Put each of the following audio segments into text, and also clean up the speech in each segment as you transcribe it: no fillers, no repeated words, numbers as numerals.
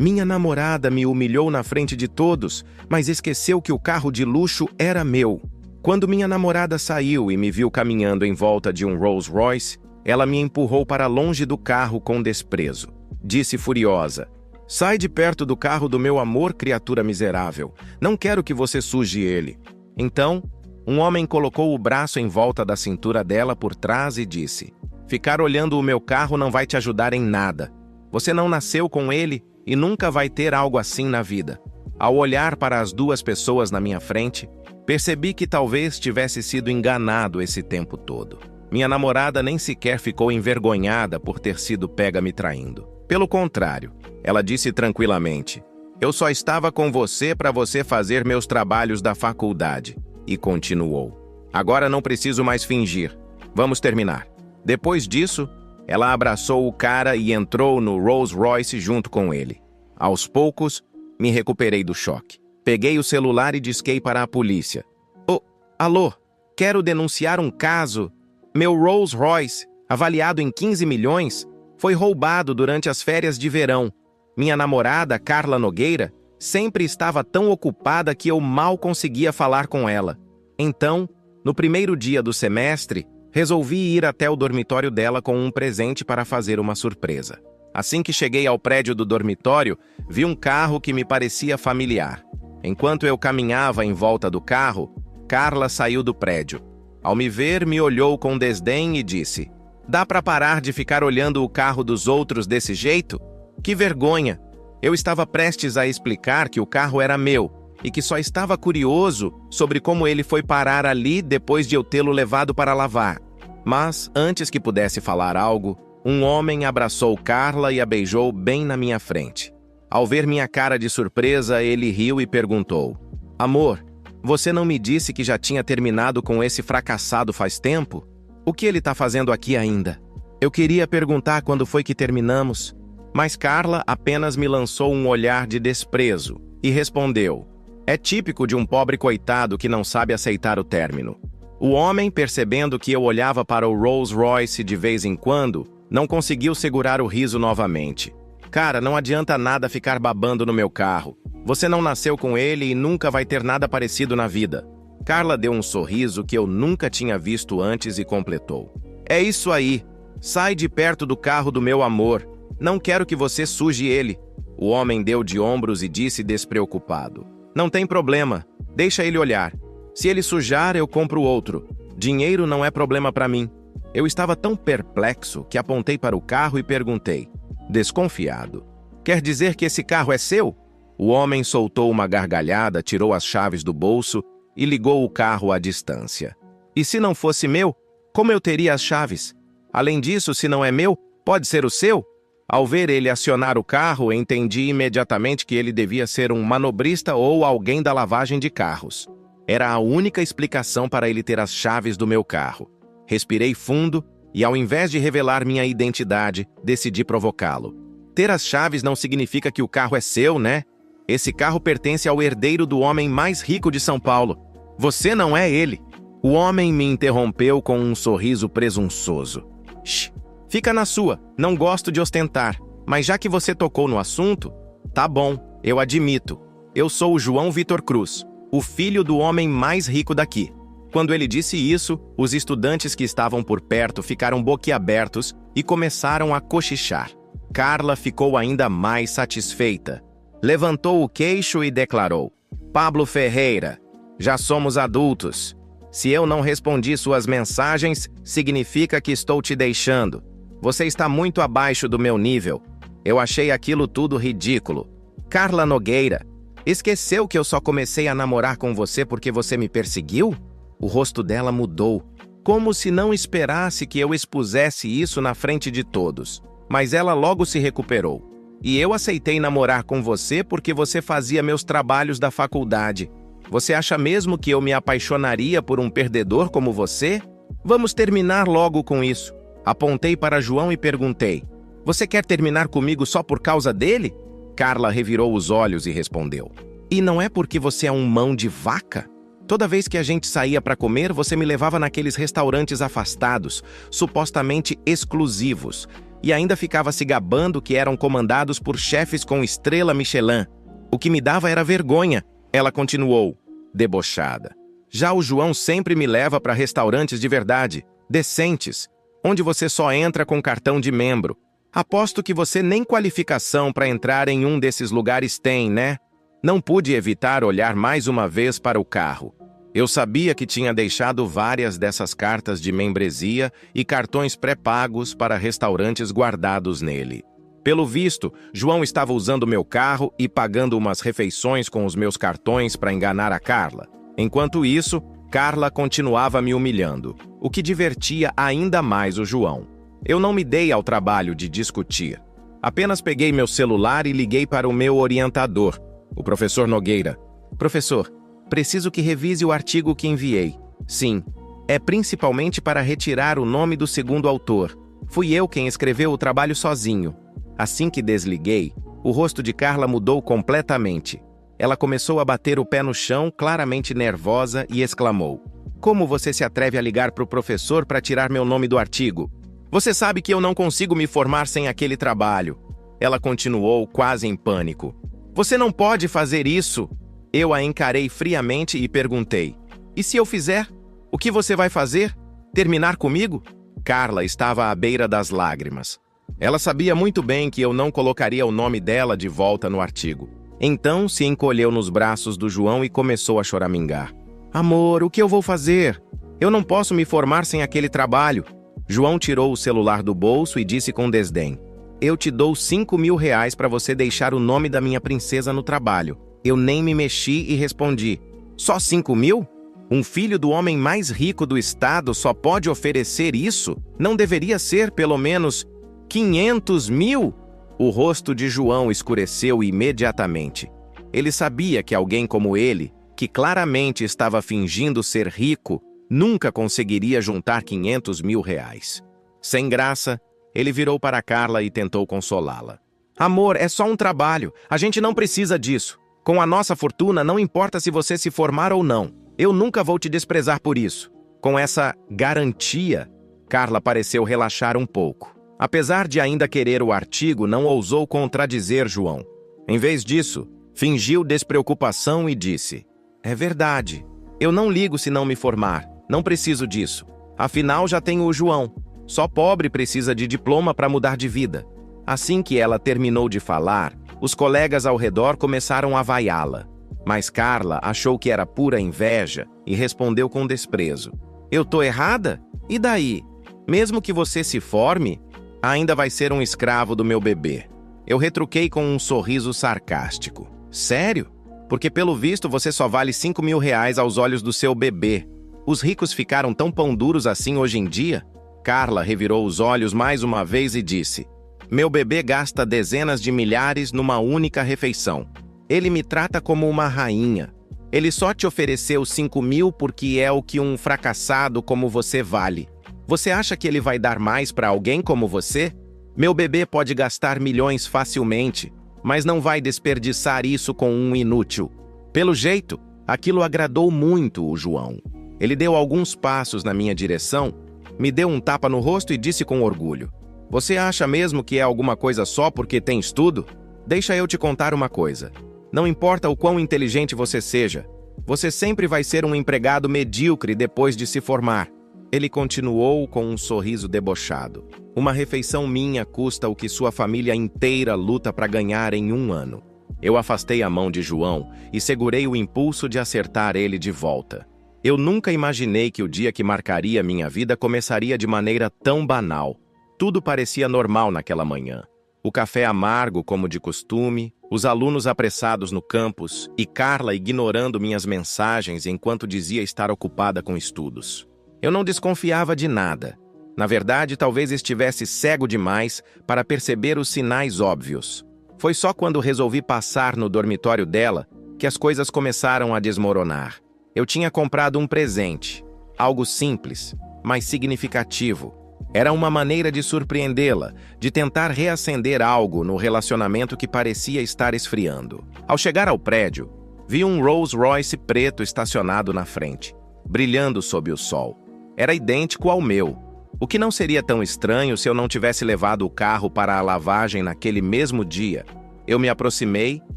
Minha namorada me humilhou na frente de todos, mas esqueceu que o carro de luxo era meu. Quando minha namorada saiu e me viu caminhando em volta de um Rolls Royce, ela me empurrou para longe do carro com desprezo. Disse furiosa: "Sai de perto do carro do meu amor, criatura miserável. Não quero que você suje ele." Então, um homem colocou o braço em volta da cintura dela por trás e disse: "Ficar olhando o meu carro não vai te ajudar em nada. Você não nasceu com ele e nunca vai ter algo assim na vida." Ao olhar para as duas pessoas na minha frente, percebi que talvez tivesse sido enganado esse tempo todo. Minha namorada nem sequer ficou envergonhada por ter sido pega me traindo. Pelo contrário, ela disse tranquilamente: "Eu só estava com você para você fazer meus trabalhos da faculdade." E continuou: "Agora não preciso mais fingir. Vamos terminar." Depois disso, ela abraçou o cara e entrou no Rolls Royce junto com ele. Aos poucos, me recuperei do choque. Peguei o celular e disquei para a polícia. "Oh, alô, quero denunciar um caso. Meu Rolls Royce, avaliado em 15 milhões, foi roubado durante as férias de verão. Minha namorada, Carla Nogueira, sempre estava tão ocupada que eu mal conseguia falar com ela. Então, no primeiro dia do semestre, resolvi ir até o dormitório dela com um presente para fazer uma surpresa. Assim que cheguei ao prédio do dormitório, vi um carro que me parecia familiar. Enquanto eu caminhava em volta do carro, Carla saiu do prédio. Ao me ver, me olhou com desdém e disse: "Dá para parar de ficar olhando o carro dos outros desse jeito? Que vergonha!" Eu estava prestes a explicar que o carro era meu e que só estava curioso sobre como ele foi parar ali depois de eu tê-lo levado para lavar. Mas, antes que pudesse falar algo, um homem abraçou Carla e a beijou bem na minha frente. Ao ver minha cara de surpresa, ele riu e perguntou: "Amor, você não me disse que já tinha terminado com esse fracassado faz tempo? O que ele está fazendo aqui ainda?" Eu queria perguntar quando foi que terminamos, mas Carla apenas me lançou um olhar de desprezo e respondeu: "É típico de um pobre coitado que não sabe aceitar o término." O homem, percebendo que eu olhava para o Rolls Royce de vez em quando, não conseguiu segurar o riso novamente. "Cara, não adianta nada ficar babando no meu carro. Você não nasceu com ele e nunca vai ter nada parecido na vida." Carla deu um sorriso que eu nunca tinha visto antes e completou: "É isso aí. Sai de perto do carro do meu amor. Não quero que você suje ele." O homem deu de ombros e disse despreocupado: "Não tem problema. Deixa ele olhar. Se ele sujar, eu compro outro. Dinheiro não é problema para mim." Eu estava tão perplexo que apontei para o carro e perguntei, desconfiado: "Quer dizer que esse carro é seu?" O homem soltou uma gargalhada, tirou as chaves do bolso e ligou o carro à distância. "E se não fosse meu, como eu teria as chaves? Além disso, se não é meu, pode ser o seu?" Ao ver ele acionar o carro, entendi imediatamente que ele devia ser um manobrista ou alguém da lavagem de carros. Era a única explicação para ele ter as chaves do meu carro. Respirei fundo e, ao invés de revelar minha identidade, decidi provocá-lo. "Ter as chaves não significa que o carro é seu, né? Esse carro pertence ao herdeiro do homem mais rico de São Paulo. Você não é ele." O homem me interrompeu com um sorriso presunçoso. "Shh, fica na sua, não gosto de ostentar. Mas já que você tocou no assunto, tá bom, eu admito. Eu sou o João Vitor Cruz, o filho do homem mais rico daqui." Quando ele disse isso, os estudantes que estavam por perto ficaram boquiabertos e começaram a cochichar. Carla ficou ainda mais satisfeita. Levantou o queixo e declarou: "Pablo Ferreira, já somos adultos. Se eu não respondi suas mensagens, significa que estou te deixando. Você está muito abaixo do meu nível. Eu achei aquilo tudo ridículo. Carla Nogueira, esqueceu que eu só comecei a namorar com você porque você me perseguiu?" O rosto dela mudou, como se não esperasse que eu expusesse isso na frente de todos. Mas ela logo se recuperou. "E eu aceitei namorar com você porque você fazia meus trabalhos da faculdade. Você acha mesmo que eu me apaixonaria por um perdedor como você? Vamos terminar logo com isso." Apontei para João e perguntei: "Você quer terminar comigo só por causa dele?" Carla revirou os olhos e respondeu: "E não é porque você é um mão de vaca? Toda vez que a gente saía para comer, você me levava naqueles restaurantes afastados, supostamente exclusivos. e ainda ficava se gabando que eram comandados por chefes com estrela Michelin. O que me dava era vergonha. Ela continuou, debochada. Já o João sempre me leva para restaurantes de verdade, decentes, onde você só entra com cartão de membro. Aposto que você nem qualificação para entrar em um desses lugares tem, né? Não pude evitar olhar mais uma vez para o carro. Eu sabia que tinha deixado várias dessas cartas de membresia e cartões pré-pagos para restaurantes guardados nele. Pelo visto, João estava usando meu carro e pagando umas refeições com os meus cartões para enganar a Carla. Enquanto isso, Carla continuava me humilhando, o que divertia ainda mais o João. Eu não me dei ao trabalho de discutir. Apenas peguei meu celular e liguei para o meu orientador, o professor Nogueira. Professor, preciso que revise o artigo que enviei. Sim, é principalmente para retirar o nome do segundo autor. Fui eu quem escreveu o trabalho sozinho. Assim que desliguei, o rosto de Carla mudou completamente. Ela começou a bater o pé no chão, claramente nervosa, e exclamou: Como você se atreve a ligar para o professor para tirar meu nome do artigo? Você sabe que eu não consigo me formar sem aquele trabalho. Ela continuou, quase em pânico. Você não pode fazer isso! Eu a encarei friamente e perguntei: E se eu fizer? O que você vai fazer? Terminar comigo? Carla estava à beira das lágrimas. Ela sabia muito bem que eu não colocaria o nome dela de volta no artigo. Então se encolheu nos braços do João e começou a choramingar. Amor, o que eu vou fazer? Eu não posso me formar sem aquele trabalho. João tirou o celular do bolso e disse com desdém: Eu te dou 5.000 reais para você deixar o nome da minha princesa no trabalho. Eu nem me mexi e respondi: Só 5.000? Um filho do homem mais rico do estado só pode oferecer isso? Não deveria ser, pelo menos, 500.000? O rosto de João escureceu imediatamente. Ele sabia que alguém como ele, que claramente estava fingindo ser rico, nunca conseguiria juntar 500.000 reais. Sem graça, ele virou para Carla e tentou consolá-la. Amor, é só um trabalho. A gente não precisa disso. Com a nossa fortuna, não importa se você se formar ou não. Eu nunca vou te desprezar por isso. Com essa garantia, Carla pareceu relaxar um pouco. Apesar de ainda querer o artigo, não ousou contradizer João. Em vez disso, fingiu despreocupação e disse: É verdade. Eu não ligo se não me formar. Não preciso disso. Afinal, já tenho o João. Só pobre precisa de diploma para mudar de vida. Assim que ela terminou de falar, os colegas ao redor começaram a vaiá-la. Mas Carla achou que era pura inveja e respondeu com desprezo: Eu tô errada? E daí? Mesmo que você se forme, ainda vai ser um escravo do meu bebê. Eu retruquei com um sorriso sarcástico. Sério? Porque pelo visto você só vale 5.000 reais aos olhos do seu bebê. Os ricos ficaram tão pão duros assim hoje em dia? Carla revirou os olhos mais uma vez e disse: Meu bebê gasta dezenas de milhares numa única refeição. Ele me trata como uma rainha. Ele só te ofereceu 5.000 porque é o que um fracassado como você vale. Você acha que ele vai dar mais para alguém como você? Meu bebê pode gastar milhões facilmente, mas não vai desperdiçar isso com um inútil. Pelo jeito, aquilo agradou muito o João. Ele deu alguns passos na minha direção, me deu um tapa no rosto e disse com orgulho: Você acha mesmo que é alguma coisa só porque tem estudo? Deixa eu te contar uma coisa. Não importa o quão inteligente você seja, você sempre vai ser um empregado medíocre depois de se formar. Ele continuou com um sorriso debochado. Uma refeição minha custa o que sua família inteira luta para ganhar em 1 ano. Eu afastei a mão de João e segurei o impulso de acertar ele de volta. Eu nunca imaginei que o dia que marcaria minha vida começaria de maneira tão banal. Tudo parecia normal naquela manhã. O café amargo como de costume, os alunos apressados no campus e Carla ignorando minhas mensagens enquanto dizia estar ocupada com estudos. Eu não desconfiava de nada. Na verdade, talvez estivesse cego demais para perceber os sinais óbvios. Foi só quando resolvi passar no dormitório dela que as coisas começaram a desmoronar. Eu tinha comprado um presente, algo simples, mas significativo. Era uma maneira de surpreendê-la, de tentar reacender algo no relacionamento que parecia estar esfriando. Ao chegar ao prédio, vi um Rolls Royce preto estacionado na frente, brilhando sob o sol. Era idêntico ao meu, O que não seria tão estranho se eu não tivesse levado o carro para a lavagem naquele mesmo dia. Eu me aproximei,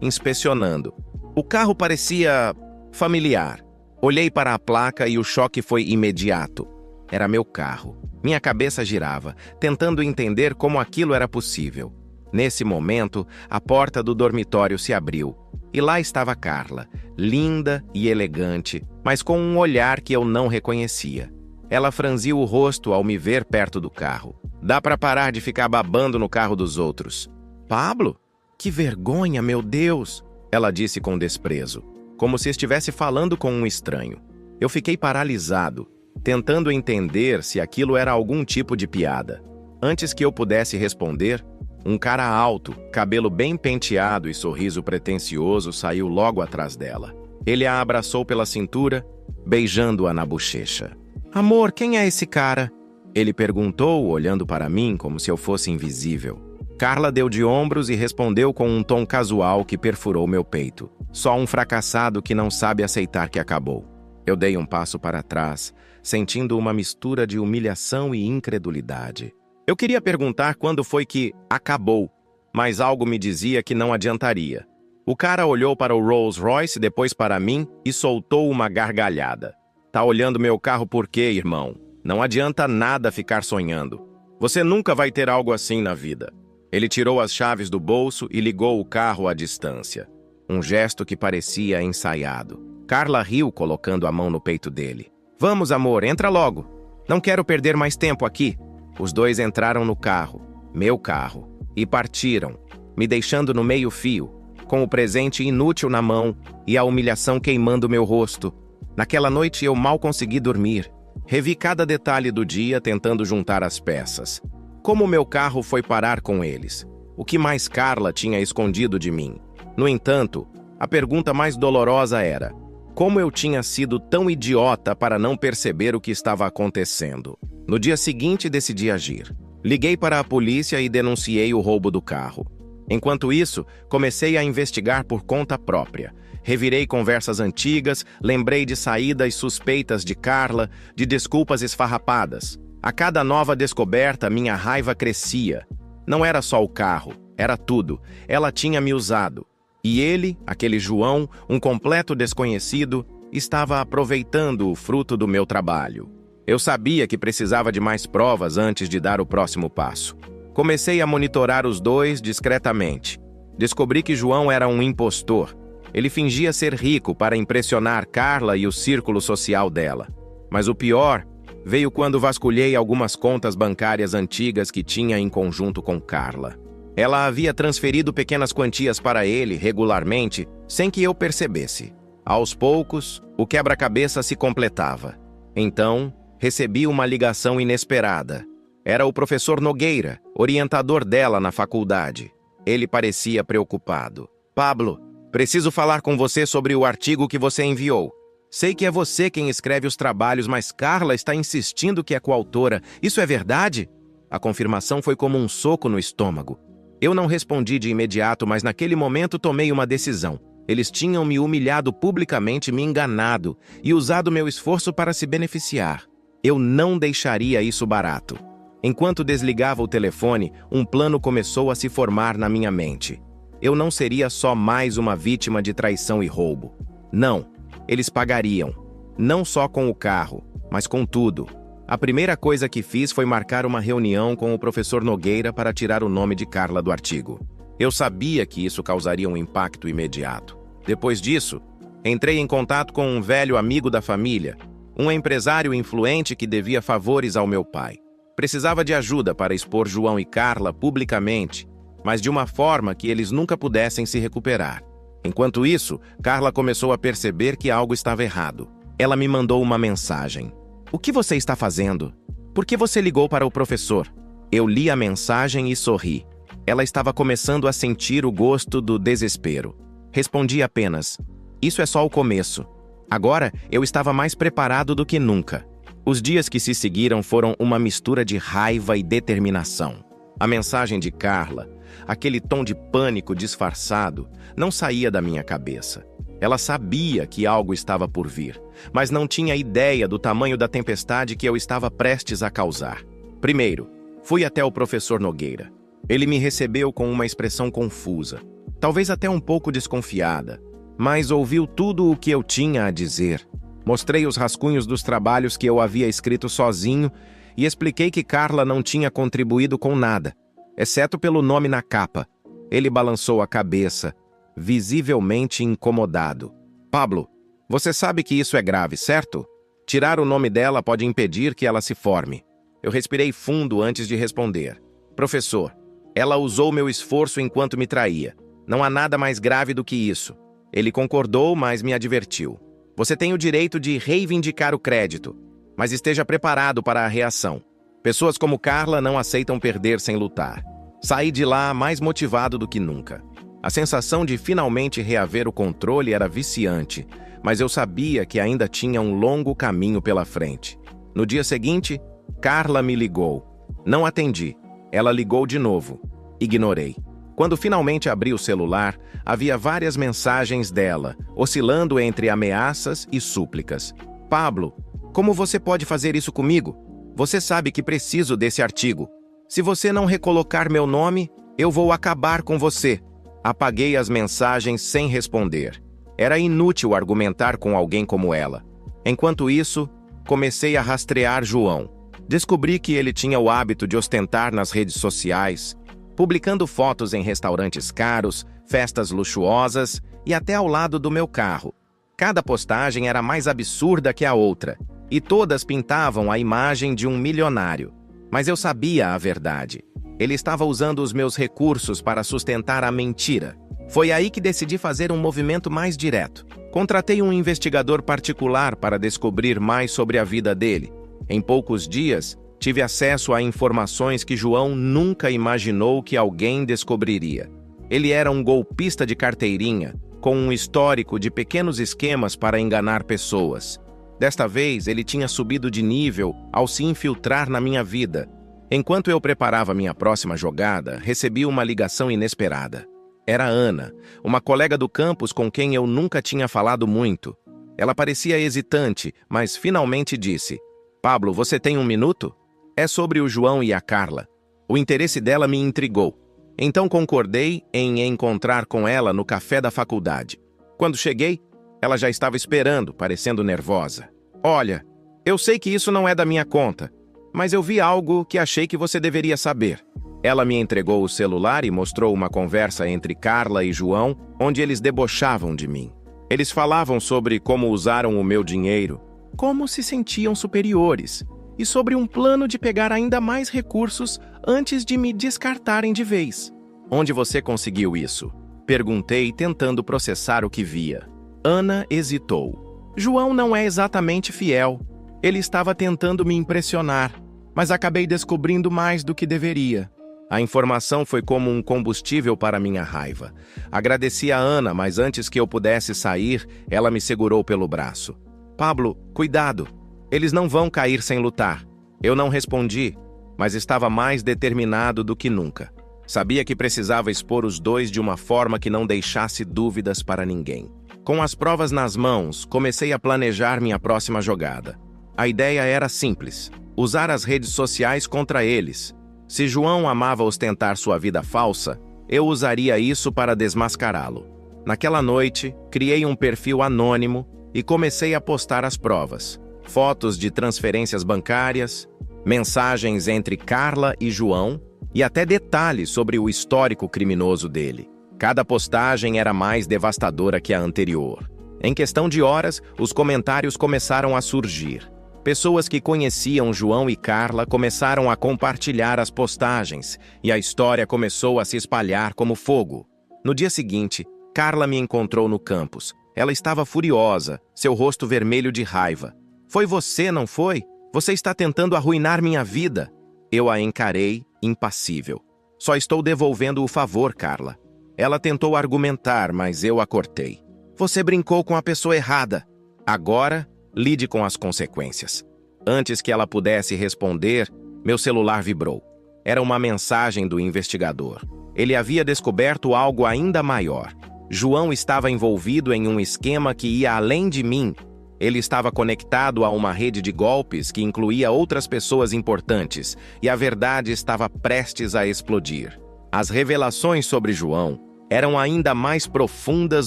inspecionando. O carro parecia familiar. Olhei para a placa e o choque foi imediato. Era meu carro. Minha cabeça girava, tentando entender como aquilo era possível. Nesse momento, a porta do dormitório se abriu. E lá estava Carla, linda e elegante, mas com um olhar que eu não reconhecia. Ela franziu o rosto ao me ver perto do carro. Dá para parar de ficar babando no carro dos outros. Pablo? Que vergonha, meu Deus! Ela disse com desprezo, como se estivesse falando com um estranho. Eu fiquei paralisado, tentando entender se aquilo era algum tipo de piada. Antes que eu pudesse responder, um cara alto, cabelo bem penteado e sorriso pretensioso saiu logo atrás dela. Ele a abraçou pela cintura, beijando-a na bochecha. Amor, quem é esse cara? Ele perguntou, olhando para mim como se eu fosse invisível. Carla deu de ombros e respondeu com um tom casual que perfurou meu peito. Só um fracassado que não sabe aceitar que acabou. Eu dei um passo para trás, sentindo uma mistura de humilhação e incredulidade. Eu queria perguntar quando foi que acabou, mas algo me dizia que não adiantaria. O cara olhou para o Rolls Royce, depois para mim e soltou uma gargalhada. Tá olhando meu carro por quê, irmão? Não adianta nada ficar sonhando. Você nunca vai ter algo assim na vida. Ele tirou as chaves do bolso e ligou o carro à distância. Um gesto que parecia ensaiado. Carla riu, colocando a mão no peito dele. Vamos, amor, entra logo. Não quero perder mais tempo aqui. Os dois entraram no carro, meu carro, e partiram, me deixando no meio-fio, com o presente inútil na mão e a humilhação queimando meu rosto. Naquela noite eu mal consegui dormir. Revi cada detalhe do dia tentando juntar as peças. Como meu carro foi parar com eles? O que mais Carla tinha escondido de mim? No entanto, a pergunta mais dolorosa era: como eu tinha sido tão idiota para não perceber o que estava acontecendo? No dia seguinte, decidi agir. Liguei para a polícia e denunciei o roubo do carro. Enquanto isso, comecei a investigar por conta própria. Revirei conversas antigas, lembrei de saídas suspeitas de Carla, de desculpas esfarrapadas. A cada nova descoberta, minha raiva crescia. Não era só o carro, era tudo. Ela tinha me usado. E ele, aquele João, um completo desconhecido, estava aproveitando o fruto do meu trabalho. Eu sabia que precisava de mais provas antes de dar o próximo passo. Comecei a monitorar os dois discretamente. Descobri que João era um impostor. Ele fingia ser rico para impressionar Carla e o círculo social dela. Mas o pior veio quando vasculhei algumas contas bancárias antigas que tinha em conjunto com Carla. Ela havia transferido pequenas quantias para ele regularmente, sem que eu percebesse. Aos poucos, o quebra-cabeça se completava. Então, recebi uma ligação inesperada. Era o professor Nogueira, orientador dela na faculdade. Ele parecia preocupado. Pablo, preciso falar com você sobre o artigo que você enviou. Sei que é você quem escreve os trabalhos, mas Carla está insistindo que é coautora. Isso é verdade? A confirmação foi como um soco no estômago. Eu não respondi de imediato, mas naquele momento tomei uma decisão. Eles tinham me humilhado publicamente, me enganado e usado meu esforço para se beneficiar. Eu não deixaria isso barato. Enquanto desligava o telefone, um plano começou a se formar na minha mente. Eu não seria só mais uma vítima de traição e roubo. Não, eles pagariam. Não só com o carro, mas com tudo. A primeira coisa que fiz foi marcar uma reunião com o professor Nogueira para tirar o nome de Carla do artigo. Eu sabia que isso causaria um impacto imediato. Depois disso, entrei em contato com um velho amigo da família, um empresário influente que devia favores ao meu pai. Precisava de ajuda para expor João e Carla publicamente, mas de uma forma que eles nunca pudessem se recuperar. Enquanto isso, Carla começou a perceber que algo estava errado. Ela me mandou uma mensagem. O que você está fazendo? Por que você ligou para o professor? Eu li a mensagem e sorri. Ela estava começando a sentir o gosto do desespero. Respondi apenas: isso é só o começo. Agora, eu estava mais preparado do que nunca. Os dias que se seguiram foram uma mistura de raiva e determinação. A mensagem de Carla, aquele tom de pânico disfarçado, não saía da minha cabeça. Ela sabia que algo estava por vir, mas não tinha ideia do tamanho da tempestade que eu estava prestes a causar. Primeiro, fui até o professor Nogueira. Ele me recebeu com uma expressão confusa, talvez até um pouco desconfiada, mas ouviu tudo o que eu tinha a dizer. Mostrei os rascunhos dos trabalhos que eu havia escrito sozinho e expliquei que Carla não tinha contribuído com nada, exceto pelo nome na capa. Ele balançou a cabeça, visivelmente incomodado. Pablo, você sabe que isso é grave, certo? Tirar o nome dela pode impedir que ela se forme. Eu respirei fundo antes de responder. Professor, ela usou meu esforço enquanto me traía. Não há nada mais grave do que isso. Ele concordou, mas me advertiu. Você tem o direito de reivindicar o crédito, mas esteja preparado para a reação. Pessoas como Carla não aceitam perder sem lutar. Saí de lá mais motivado do que nunca. A sensação de finalmente reaver o controle era viciante, mas eu sabia que ainda tinha um longo caminho pela frente. No dia seguinte, Carla me ligou. Não atendi. Ela ligou de novo. Ignorei. Quando finalmente abri o celular, havia várias mensagens dela, oscilando entre ameaças e súplicas. Pablo, como você pode fazer isso comigo? Você sabe que preciso desse artigo. Se você não recolocar meu nome, eu vou acabar com você. Apaguei as mensagens sem responder. Era inútil argumentar com alguém como ela. Enquanto isso, comecei a rastrear João. Descobri que ele tinha o hábito de ostentar nas redes sociais, publicando fotos em restaurantes caros, festas luxuosas e até ao lado do meu carro. Cada postagem era mais absurda que a outra, e todas pintavam a imagem de um milionário. Mas eu sabia a verdade. Ele estava usando os meus recursos para sustentar a mentira. Foi aí que decidi fazer um movimento mais direto. Contratei um investigador particular para descobrir mais sobre a vida dele. Em poucos dias, tive acesso a informações que João nunca imaginou que alguém descobriria. Ele era um golpista de carteirinha, com um histórico de pequenos esquemas para enganar pessoas. Desta vez, ele tinha subido de nível ao se infiltrar na minha vida. Enquanto eu preparava minha próxima jogada, recebi uma ligação inesperada. Era Ana, uma colega do campus com quem eu nunca tinha falado muito. Ela parecia hesitante, mas finalmente disse: Pablo, você tem um minuto? É sobre o João e a Carla. O interesse dela me intrigou. Então concordei em encontrar com ela no café da faculdade. Quando cheguei, ela já estava esperando, parecendo nervosa. Olha, eu sei que isso não é da minha conta, mas eu vi algo que achei que você deveria saber. Ela me entregou o celular e mostrou uma conversa entre Carla e João, onde eles debochavam de mim. Eles falavam sobre como usaram o meu dinheiro, como se sentiam superiores, e sobre um plano de pegar ainda mais recursos antes de me descartarem de vez. Onde você conseguiu isso? Perguntei, tentando processar o que via. Ana hesitou. João não é exatamente fiel. Ele estava tentando me impressionar, mas acabei descobrindo mais do que deveria. A informação foi como um combustível para minha raiva. Agradeci a Ana, mas antes que eu pudesse sair, ela me segurou pelo braço. Pablo, cuidado! Eles não vão cair sem lutar. Eu não respondi, mas estava mais determinado do que nunca. Sabia que precisava expor os dois de uma forma que não deixasse dúvidas para ninguém. Com as provas nas mãos, comecei a planejar minha próxima jogada. A ideia era simples: usar as redes sociais contra eles. Se João amava ostentar sua vida falsa, eu usaria isso para desmascará-lo. Naquela noite, criei um perfil anônimo e comecei a postar as provas. Fotos de transferências bancárias, mensagens entre Carla e João e até detalhes sobre o histórico criminoso dele. Cada postagem era mais devastadora que a anterior. Em questão de horas, os comentários começaram a surgir. Pessoas que conheciam João e Carla começaram a compartilhar as postagens e a história começou a se espalhar como fogo. No dia seguinte, Carla me encontrou no campus. Ela estava furiosa, seu rosto vermelho de raiva. Foi você, não foi? Você está tentando arruinar minha vida. Eu a encarei, impassível. Só estou devolvendo o favor, Carla. Ela tentou argumentar, mas eu a cortei. Você brincou com a pessoa errada. Agora, lide com as consequências. Antes que ela pudesse responder, meu celular vibrou. Era uma mensagem do investigador. Ele havia descoberto algo ainda maior. João estava envolvido em um esquema que ia além de mim. Ele estava conectado a uma rede de golpes que incluía outras pessoas importantes, e a verdade estava prestes a explodir. As revelações sobre João eram ainda mais profundas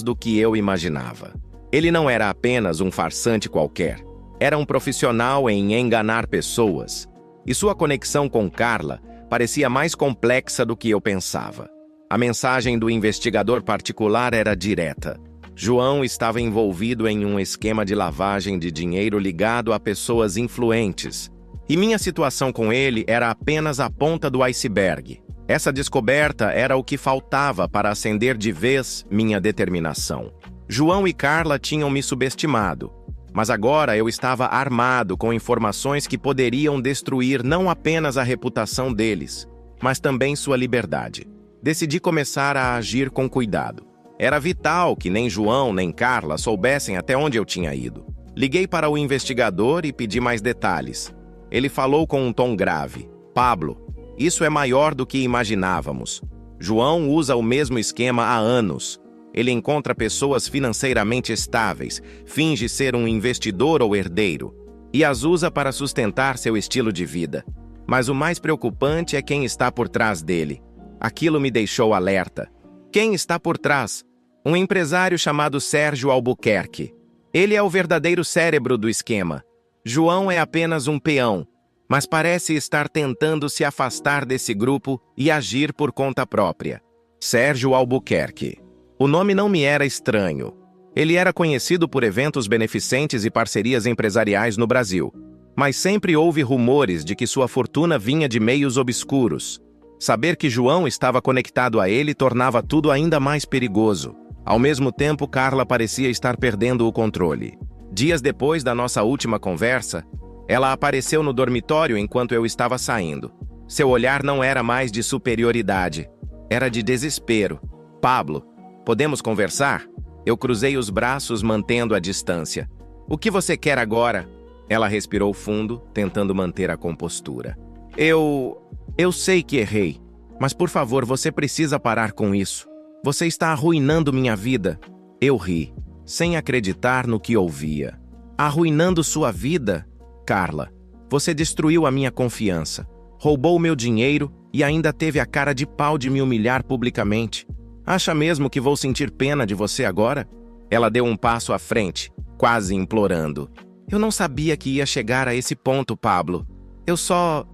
do que eu imaginava. Ele não era apenas um farsante qualquer. Era um profissional em enganar pessoas. E sua conexão com Carla parecia mais complexa do que eu pensava. A mensagem do investigador particular era direta. João estava envolvido em um esquema de lavagem de dinheiro ligado a pessoas influentes. E minha situação com ele era apenas a ponta do iceberg. Essa descoberta era o que faltava para acender de vez minha determinação. João e Carla tinham me subestimado, mas agora eu estava armado com informações que poderiam destruir não apenas a reputação deles, mas também sua liberdade. Decidi começar a agir com cuidado. Era vital que nem João nem Carla soubessem até onde eu tinha ido. Liguei para o investigador e pedi mais detalhes. Ele falou com um tom grave. Pablo, isso é maior do que imaginávamos. João usa o mesmo esquema há anos. Ele encontra pessoas financeiramente estáveis, finge ser um investidor ou herdeiro, e as usa para sustentar seu estilo de vida. Mas o mais preocupante é quem está por trás dele. Aquilo me deixou alerta. Quem está por trás? Um empresário chamado Sérgio Albuquerque. Ele é o verdadeiro cérebro do esquema. João é apenas um peão, mas parece estar tentando se afastar desse grupo e agir por conta própria. Sérgio Albuquerque. O nome não me era estranho. Ele era conhecido por eventos beneficentes e parcerias empresariais no Brasil, mas sempre houve rumores de que sua fortuna vinha de meios obscuros. Saber que João estava conectado a ele tornava tudo ainda mais perigoso. Ao mesmo tempo, Carla parecia estar perdendo o controle. Dias depois da nossa última conversa, ela apareceu no dormitório enquanto eu estava saindo. Seu olhar não era mais de superioridade, era de desespero. Pablo, podemos conversar? Eu cruzei os braços mantendo a distância. O que você quer agora? Ela respirou fundo, tentando manter a compostura. Eu sei que errei, mas por favor, você precisa parar com isso. Você está arruinando minha vida. Eu ri, sem acreditar no que ouvia. Arruinando sua vida? Carla, você destruiu a minha confiança, roubou meu dinheiro e ainda teve a cara de pau de me humilhar publicamente. Acha mesmo que vou sentir pena de você agora? Ela deu um passo à frente, quase implorando. Eu não sabia que ia chegar a esse ponto, Pablo. Eu só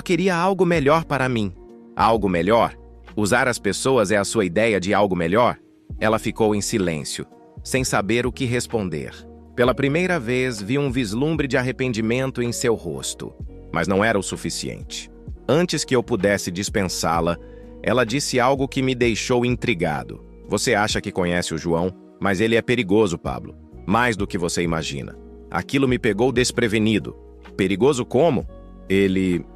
queria algo melhor para mim. Algo melhor? Usar as pessoas é a sua ideia de algo melhor? Ela ficou em silêncio, sem saber o que responder. Pela primeira vez, vi um vislumbre de arrependimento em seu rosto, mas não era o suficiente. Antes que eu pudesse dispensá-la, ela disse algo que me deixou intrigado. Você acha que conhece o João, mas ele é perigoso, Pablo. Mais do que você imagina. Aquilo me pegou desprevenido. Perigoso como? Ele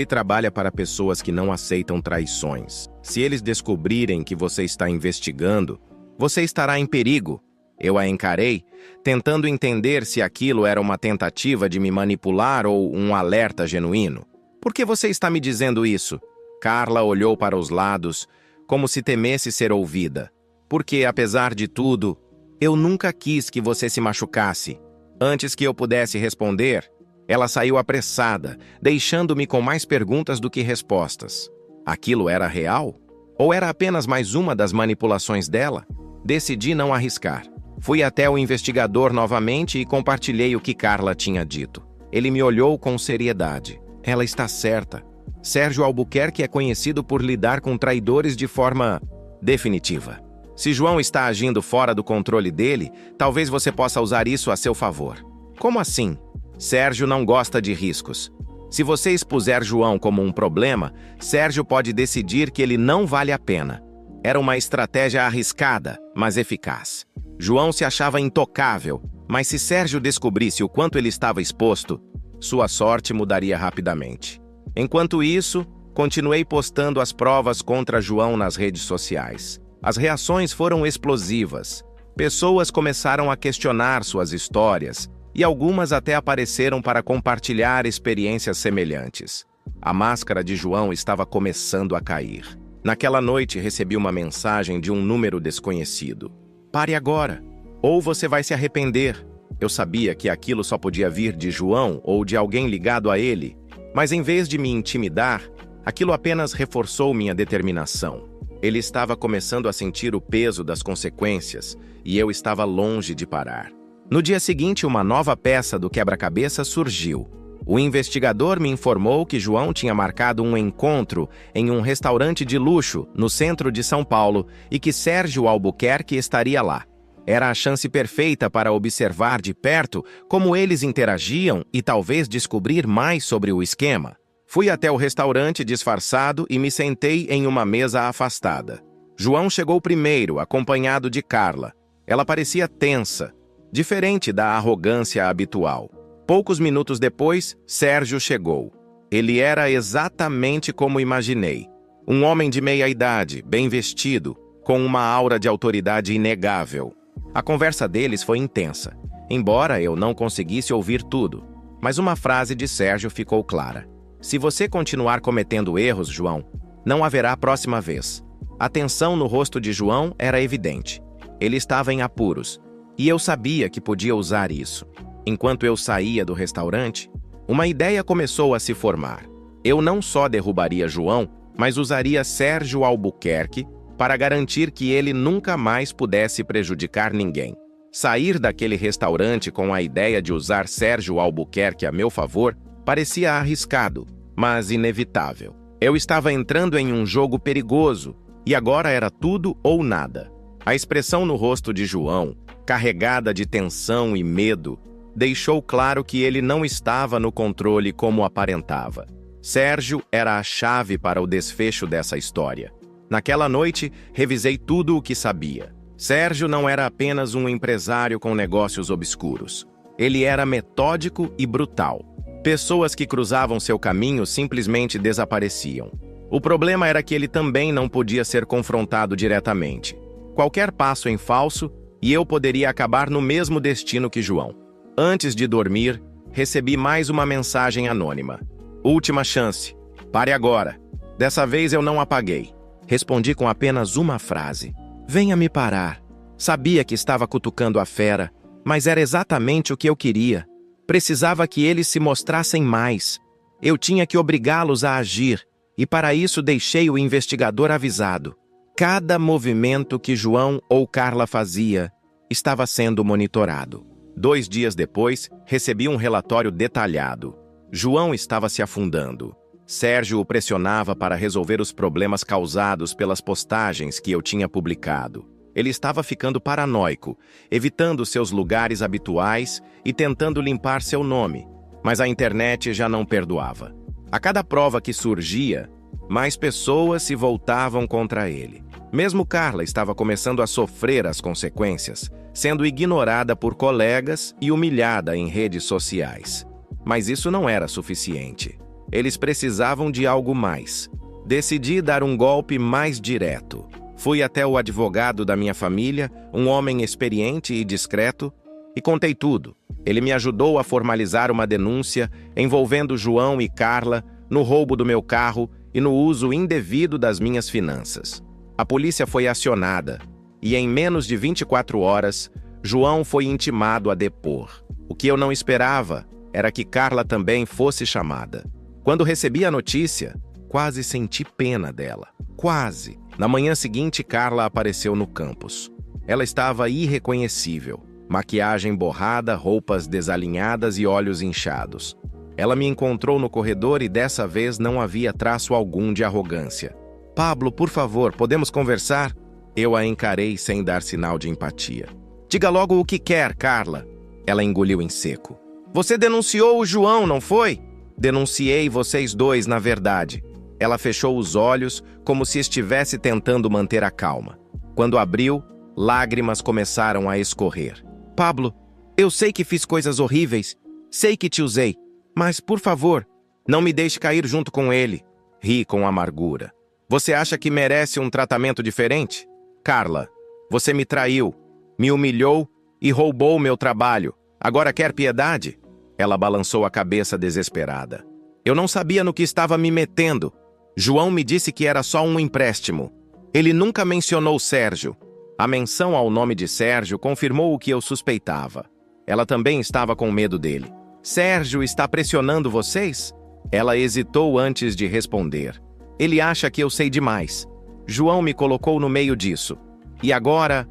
trabalha para pessoas que não aceitam traições. Se eles descobrirem que você está investigando, você estará em perigo. Eu a encarei, tentando entender se aquilo era uma tentativa de me manipular ou um alerta genuíno. Por que você está me dizendo isso? Carla olhou para os lados, como se temesse ser ouvida. Porque, apesar de tudo, eu nunca quis que você se machucasse. Antes que eu pudesse responder, ela saiu apressada, deixando-me com mais perguntas do que respostas. Aquilo era real? Ou era apenas mais uma das manipulações dela? Decidi não arriscar. Fui até o investigador novamente e compartilhei o que Carla tinha dito. Ele me olhou com seriedade. Ela está certa. Sérgio Albuquerque é conhecido por lidar com traidores de forma definitiva. Se João está agindo fora do controle dele, talvez você possa usar isso a seu favor. Como assim? Sérgio não gosta de riscos. Se você expuser João como um problema, Sérgio pode decidir que ele não vale a pena. Era uma estratégia arriscada, mas eficaz. João se achava intocável, mas se Sérgio descobrisse o quanto ele estava exposto, sua sorte mudaria rapidamente. Enquanto isso, continuei postando as provas contra João nas redes sociais. As reações foram explosivas. Pessoas começaram a questionar suas histórias, e algumas até apareceram para compartilhar experiências semelhantes. A máscara de João estava começando a cair. Naquela noite, recebi uma mensagem de um número desconhecido. Pare agora, ou você vai se arrepender. Eu sabia que aquilo só podia vir de João ou de alguém ligado a ele, mas em vez de me intimidar, aquilo apenas reforçou minha determinação. Ele estava começando a sentir o peso das consequências e eu estava longe de parar. No dia seguinte, uma nova peça do quebra-cabeça surgiu. O investigador me informou que João tinha marcado um encontro em um restaurante de luxo no centro de São Paulo e que Sérgio Albuquerque estaria lá. Era a chance perfeita para observar de perto como eles interagiam e talvez descobrir mais sobre o esquema. Fui até o restaurante disfarçado e me sentei em uma mesa afastada. João chegou primeiro, acompanhado de Carla. Ela parecia tensa, diferente da arrogância habitual. Poucos minutos depois, Sérgio chegou. Ele era exatamente como imaginei. Um homem de meia-idade, bem vestido, com uma aura de autoridade inegável. A conversa deles foi intensa, embora eu não conseguisse ouvir tudo. Mas uma frase de Sérgio ficou clara. Se você continuar cometendo erros, João, não haverá próxima vez. A tensão no rosto de João era evidente. Ele estava em apuros, e eu sabia que podia usar isso. Enquanto eu saía do restaurante, uma ideia começou a se formar. Eu não só derrubaria João, mas usaria Sérgio Albuquerque para garantir que ele nunca mais pudesse prejudicar ninguém. Sair daquele restaurante com a ideia de usar Sérgio Albuquerque a meu favor parecia arriscado, mas inevitável. Eu estava entrando em um jogo perigoso, e agora era tudo ou nada. A expressão no rosto de João, carregada de tensão e medo, deixou claro que ele não estava no controle como aparentava. Sérgio era a chave para o desfecho dessa história. Naquela noite, revisei tudo o que sabia. Sérgio não era apenas um empresário com negócios obscuros. Ele era metódico e brutal. Pessoas que cruzavam seu caminho simplesmente desapareciam. O problema era que ele também não podia ser confrontado diretamente. Qualquer passo em falso, e eu poderia acabar no mesmo destino que João. Antes de dormir, recebi mais uma mensagem anônima. Última chance. Pare agora. Dessa vez eu não apaguei. Respondi com apenas uma frase. Venha me parar. Sabia que estava cutucando a fera, mas era exatamente o que eu queria. Precisava que eles se mostrassem mais. Eu tinha que obrigá-los a agir, e para isso deixei o investigador avisado. Cada movimento que João ou Carla fazia estava sendo monitorado. 2 dias depois, recebi um relatório detalhado. João estava se afundando. Sérgio o pressionava para resolver os problemas causados pelas postagens que eu tinha publicado. Ele estava ficando paranoico, evitando seus lugares habituais e tentando limpar seu nome, mas a internet já não perdoava. A cada prova que surgia, mais pessoas se voltavam contra ele. Mesmo Carla estava começando a sofrer as consequências, sendo ignorada por colegas e humilhada em redes sociais. Mas isso não era suficiente. Eles precisavam de algo mais. Decidi dar um golpe mais direto. Fui até o advogado da minha família, um homem experiente e discreto, e contei tudo. Ele me ajudou a formalizar uma denúncia envolvendo João e Carla no roubo do meu carro e no uso indevido das minhas finanças. A polícia foi acionada, e em menos de 24 horas, João foi intimado a depor. O que eu não esperava era que Carla também fosse chamada. Quando recebi a notícia, quase senti pena dela. Quase. Na manhã seguinte, Carla apareceu no campus. Ela estava irreconhecível. Maquiagem borrada, roupas desalinhadas e olhos inchados. Ela me encontrou no corredor e dessa vez não havia traço algum de arrogância. Pablo, por favor, podemos conversar? Eu a encarei sem dar sinal de empatia. Diga logo o que quer, Carla. Ela engoliu em seco. Você denunciou o João, não foi? Denunciei vocês dois, na verdade. Ela fechou os olhos, como se estivesse tentando manter a calma. Quando abriu, lágrimas começaram a escorrer. Pablo, eu sei que fiz coisas horríveis. Sei que te usei. Mas, por favor, não me deixe cair junto com ele. Ri com amargura. Você acha que merece um tratamento diferente? Carla, você me traiu, me humilhou e roubou meu trabalho. Agora quer piedade? Ela balançou a cabeça desesperada. Eu não sabia no que estava me metendo. João me disse que era só um empréstimo. Ele nunca mencionou Sérgio. A menção ao nome de Sérgio confirmou o que eu suspeitava. Ela também estava com medo dele. Sérgio está pressionando vocês? Ela hesitou antes de responder. Ele acha que eu sei demais. João me colocou no meio disso. E agora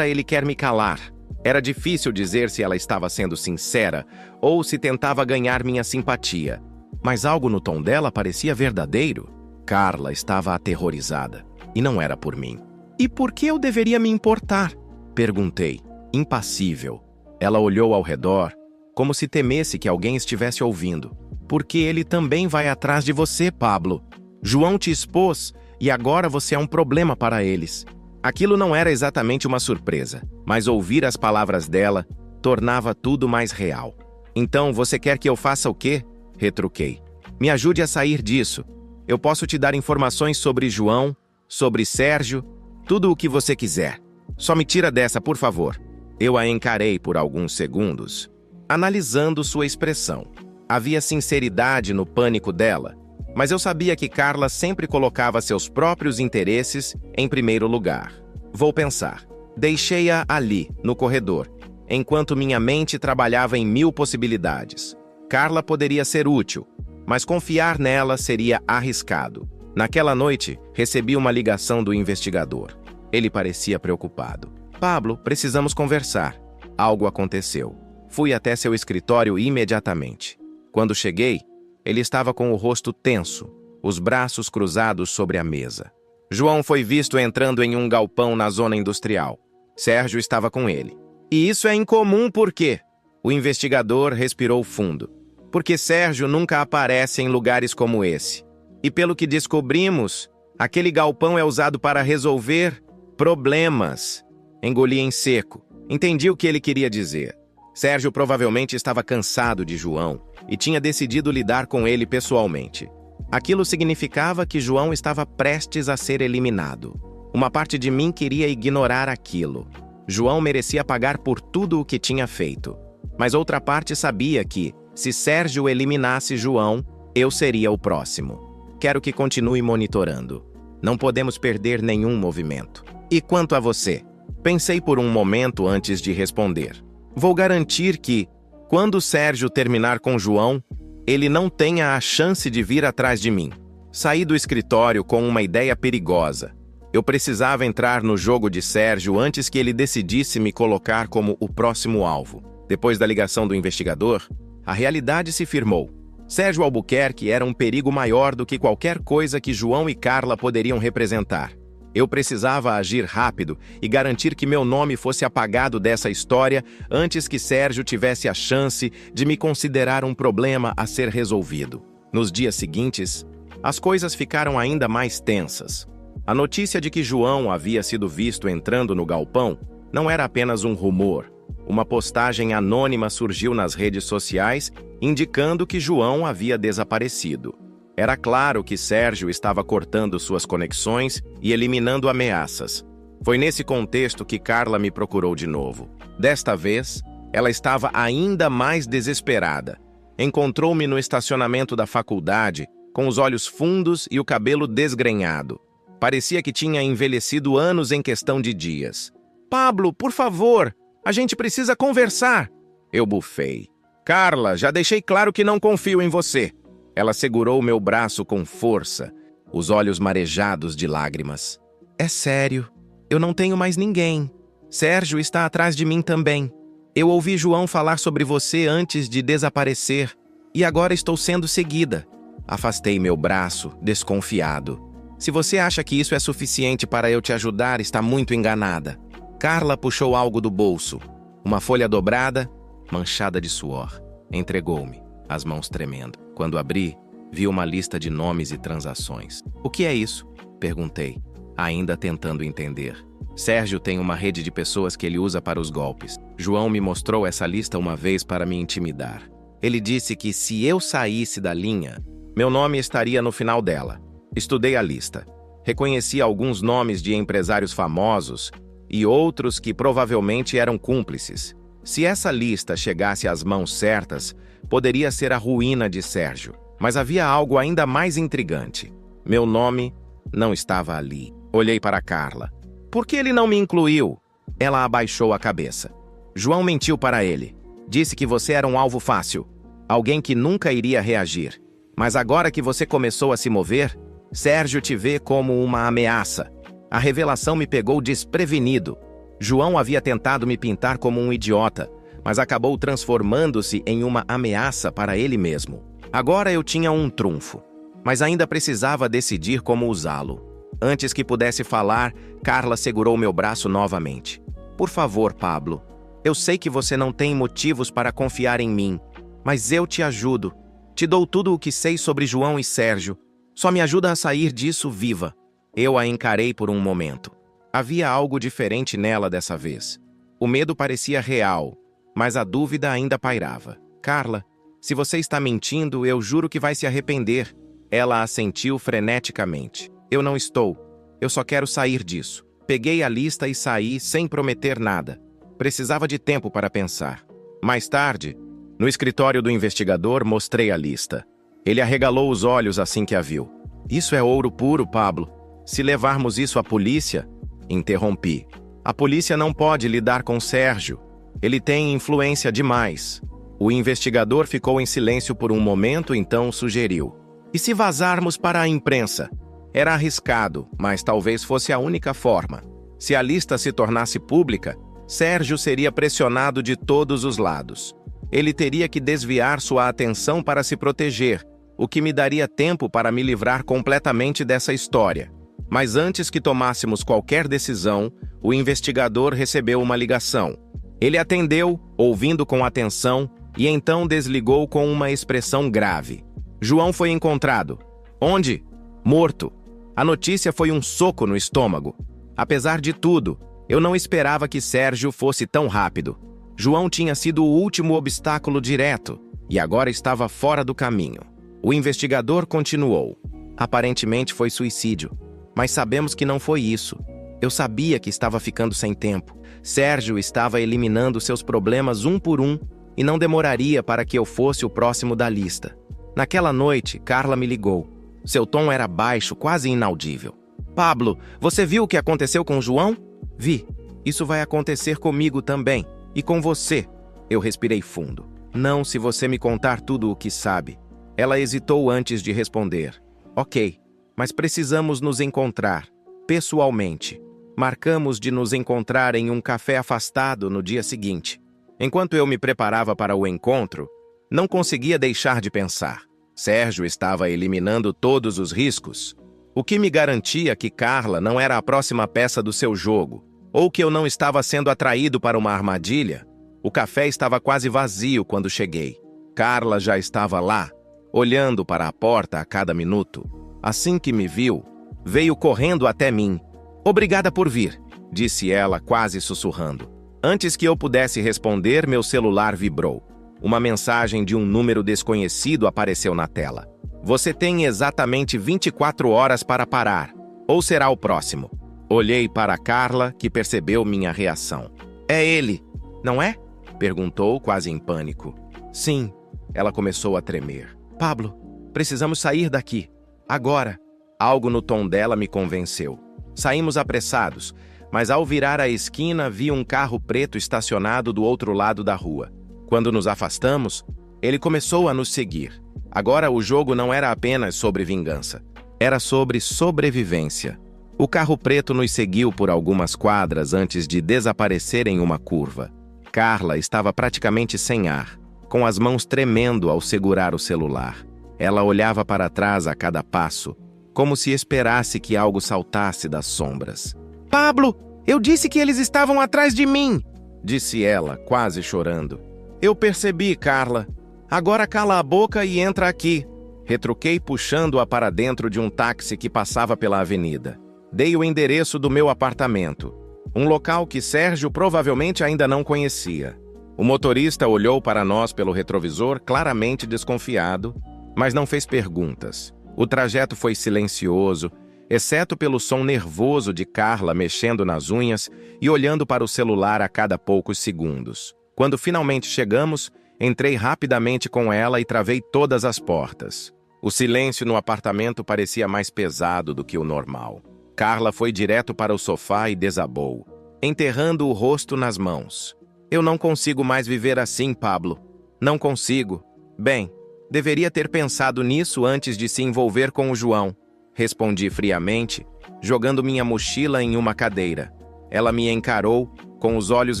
ele quer me calar. Era difícil dizer se ela estava sendo sincera ou se tentava ganhar minha simpatia. Mas algo no tom dela parecia verdadeiro. Carla estava aterrorizada. E não era por mim. E por que eu deveria me importar? Perguntei, impassível. Ela olhou ao redor, como se temesse que alguém estivesse ouvindo. Porque ele também vai atrás de você, Pablo. João te expôs e agora você é um problema para eles. Aquilo não era exatamente uma surpresa, mas ouvir as palavras dela tornava tudo mais real. Então, você quer que eu faça o quê? Retruquei. Me ajude a sair disso. Eu posso te dar informações sobre João, sobre Sérgio, tudo o que você quiser. Só me tira dessa, por favor. Eu a encarei por alguns segundos, analisando sua expressão. Havia sinceridade no pânico dela, mas eu sabia que Carla sempre colocava seus próprios interesses em primeiro lugar. Vou pensar. Deixei-a ali, no corredor, enquanto minha mente trabalhava em 1000 possibilidades. Carla poderia ser útil, mas confiar nela seria arriscado. Naquela noite, recebi uma ligação do investigador. Ele parecia preocupado. Pablo, precisamos conversar. Algo aconteceu. Fui até seu escritório imediatamente. Quando cheguei, ele estava com o rosto tenso, os braços cruzados sobre a mesa. João foi visto entrando em um galpão na zona industrial. Sérgio estava com ele. E isso é incomum por quê? O investigador respirou fundo. Porque Sérgio nunca aparece em lugares como esse. E pelo que descobrimos, aquele galpão é usado para resolver problemas. Engoli em seco. Entendi o que ele queria dizer. Sérgio provavelmente estava cansado de João e tinha decidido lidar com ele pessoalmente. Aquilo significava que João estava prestes a ser eliminado. Uma parte de mim queria ignorar aquilo. João merecia pagar por tudo o que tinha feito. Mas outra parte sabia que, se Sérgio eliminasse João, eu seria o próximo. Quero que continue monitorando. Não podemos perder nenhum movimento. E quanto a você? Pensei por um momento antes de responder. Vou garantir que, quando Sérgio terminar com João, ele não tenha a chance de vir atrás de mim. Saí do escritório com uma ideia perigosa. Eu precisava entrar no jogo de Sérgio antes que ele decidisse me colocar como o próximo alvo. Depois da ligação do investigador, a realidade se firmou. Sérgio Albuquerque era um perigo maior do que qualquer coisa que João e Carla poderiam representar. Eu precisava agir rápido e garantir que meu nome fosse apagado dessa história antes que Sérgio tivesse a chance de me considerar um problema a ser resolvido. Nos dias seguintes, as coisas ficaram ainda mais tensas. A notícia de que João havia sido visto entrando no galpão não era apenas um rumor. Uma postagem anônima surgiu nas redes sociais indicando que João havia desaparecido. Era claro que Sérgio estava cortando suas conexões e eliminando ameaças. Foi nesse contexto que Carla me procurou de novo. Desta vez, ela estava ainda mais desesperada. Encontrou-me no estacionamento da faculdade, com os olhos fundos e o cabelo desgrenhado. Parecia que tinha envelhecido anos em questão de dias. Pablo, por favor, a gente precisa conversar. Eu bufei. Carla, já deixei claro que não confio em você. Ela segurou meu braço com força, os olhos marejados de lágrimas. É sério, eu não tenho mais ninguém. Sérgio está atrás de mim também. Eu ouvi João falar sobre você antes de desaparecer, e agora estou sendo seguida. Afastei meu braço, desconfiado. Se você acha que isso é suficiente para eu te ajudar, está muito enganada. Carla puxou algo do bolso. Uma folha dobrada, manchada de suor. Entregou-me, as mãos tremendo. Quando abri, vi uma lista de nomes e transações. O que é isso? Perguntei, ainda tentando entender. Sérgio tem uma rede de pessoas que ele usa para os golpes. João me mostrou essa lista uma vez para me intimidar. Ele disse que se eu saísse da linha, meu nome estaria no final dela. Estudei a lista. Reconheci alguns nomes de empresários famosos e outros que provavelmente eram cúmplices. Se essa lista chegasse às mãos certas, poderia ser a ruína de Sérgio. Mas havia algo ainda mais intrigante. Meu nome não estava ali. Olhei para Carla. Por que ele não me incluiu? Ela abaixou a cabeça. João mentiu para ele. Disse que você era um alvo fácil. Alguém que nunca iria reagir. Mas agora que você começou a se mover, Sérgio te vê como uma ameaça. A revelação me pegou desprevenido. João havia tentado me pintar como um idiota, mas acabou transformando-se em uma ameaça para ele mesmo. Agora eu tinha um trunfo, mas ainda precisava decidir como usá-lo. Antes que pudesse falar, Carla segurou meu braço novamente. Por favor, Pablo, eu sei que você não tem motivos para confiar em mim, mas eu te ajudo. Te dou tudo o que sei sobre João e Sérgio. Só me ajuda a sair disso viva. Eu a encarei por um momento. Havia algo diferente nela dessa vez. O medo parecia real, mas a dúvida ainda pairava. Carla, se você está mentindo, eu juro que vai se arrepender. Ela assentiu freneticamente. Eu não estou. Eu só quero sair disso. Peguei a lista e saí sem prometer nada. Precisava de tempo para pensar. Mais tarde, no escritório do investigador, mostrei a lista. Ele arregalou os olhos assim que a viu. Isso é ouro puro, Pablo. Se levarmos isso à polícia... Interrompi. A polícia não pode lidar com Sérgio. Ele tem influência demais. O investigador ficou em silêncio por um momento, então sugeriu. E se vazarmos para a imprensa? Era arriscado, mas talvez fosse a única forma. Se a lista se tornasse pública, Sérgio seria pressionado de todos os lados. Ele teria que desviar sua atenção para se proteger, o que me daria tempo para me livrar completamente dessa história. Mas antes que tomássemos qualquer decisão, o investigador recebeu uma ligação. Ele atendeu, ouvindo com atenção, e então desligou com uma expressão grave. João foi encontrado. Onde? Morto. A notícia foi um soco no estômago. Apesar de tudo, eu não esperava que Sérgio fosse tão rápido. João tinha sido o último obstáculo direto, e agora estava fora do caminho. O investigador continuou. Aparentemente foi suicídio. Mas sabemos que não foi isso. Eu sabia que estava ficando sem tempo. Sérgio estava eliminando seus problemas um por um e não demoraria para que eu fosse o próximo da lista. Naquela noite, Carla me ligou. Seu tom era baixo, quase inaudível. Pablo, você viu o que aconteceu com o João? Vi. Isso vai acontecer comigo também. E com você. Eu respirei fundo. Não, se você me contar tudo o que sabe. Ela hesitou antes de responder. Ok. Mas precisamos nos encontrar, pessoalmente. Marcamos de nos encontrar em um café afastado no dia seguinte. Enquanto eu me preparava para o encontro, não conseguia deixar de pensar. Sérgio estava eliminando todos os riscos, o que me garantia que Carla não era a próxima peça do seu jogo, ou que eu não estava sendo atraído para uma armadilha. O café estava quase vazio quando cheguei. Carla já estava lá, olhando para a porta a cada minuto. Assim que me viu, veio correndo até mim. Obrigada por vir, disse ela, quase sussurrando. Antes que eu pudesse responder, meu celular vibrou. Uma mensagem de um número desconhecido apareceu na tela. Você tem exatamente 24 horas para parar, ou será o próximo. Olhei para Carla, que percebeu minha reação. É ele, não é? Perguntou, quase em pânico. Sim, ela começou a tremer. Pablo, precisamos sair daqui. Agora, algo no tom dela me convenceu. Saímos apressados, mas ao virar a esquina vi um carro preto estacionado do outro lado da rua. Quando nos afastamos, ele começou a nos seguir. Agora o jogo não era apenas sobre vingança, era sobre sobrevivência. O carro preto nos seguiu por algumas quadras antes de desaparecer em uma curva. Carla estava praticamente sem ar, com as mãos tremendo ao segurar o celular. Ela olhava para trás a cada passo, como se esperasse que algo saltasse das sombras. Pablo, eu disse que eles estavam atrás de mim, disse ela, quase chorando. Eu percebi, Carla. Agora cala a boca e entra aqui. Retruquei puxando-a para dentro de um táxi que passava pela avenida. Dei o endereço do meu apartamento, um local que Sérgio provavelmente ainda não conhecia. O motorista olhou para nós pelo retrovisor, claramente desconfiado, mas não fez perguntas. O trajeto foi silencioso, exceto pelo som nervoso de Carla mexendo nas unhas e olhando para o celular a cada poucos segundos. Quando finalmente chegamos, entrei rapidamente com ela e travei todas as portas. O silêncio no apartamento parecia mais pesado do que o normal. Carla foi direto para o sofá e desabou, enterrando o rosto nas mãos. Eu não consigo mais viver assim, Pablo. Não consigo. Bem, deveria ter pensado nisso antes de se envolver com o João. Respondi friamente, jogando minha mochila em uma cadeira. Ela me encarou, com os olhos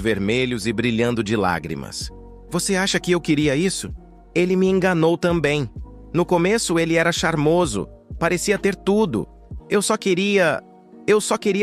vermelhos e brilhando de lágrimas. Você acha que eu queria isso? Ele me enganou também. No começo ele era charmoso, parecia ter tudo. Eu só queria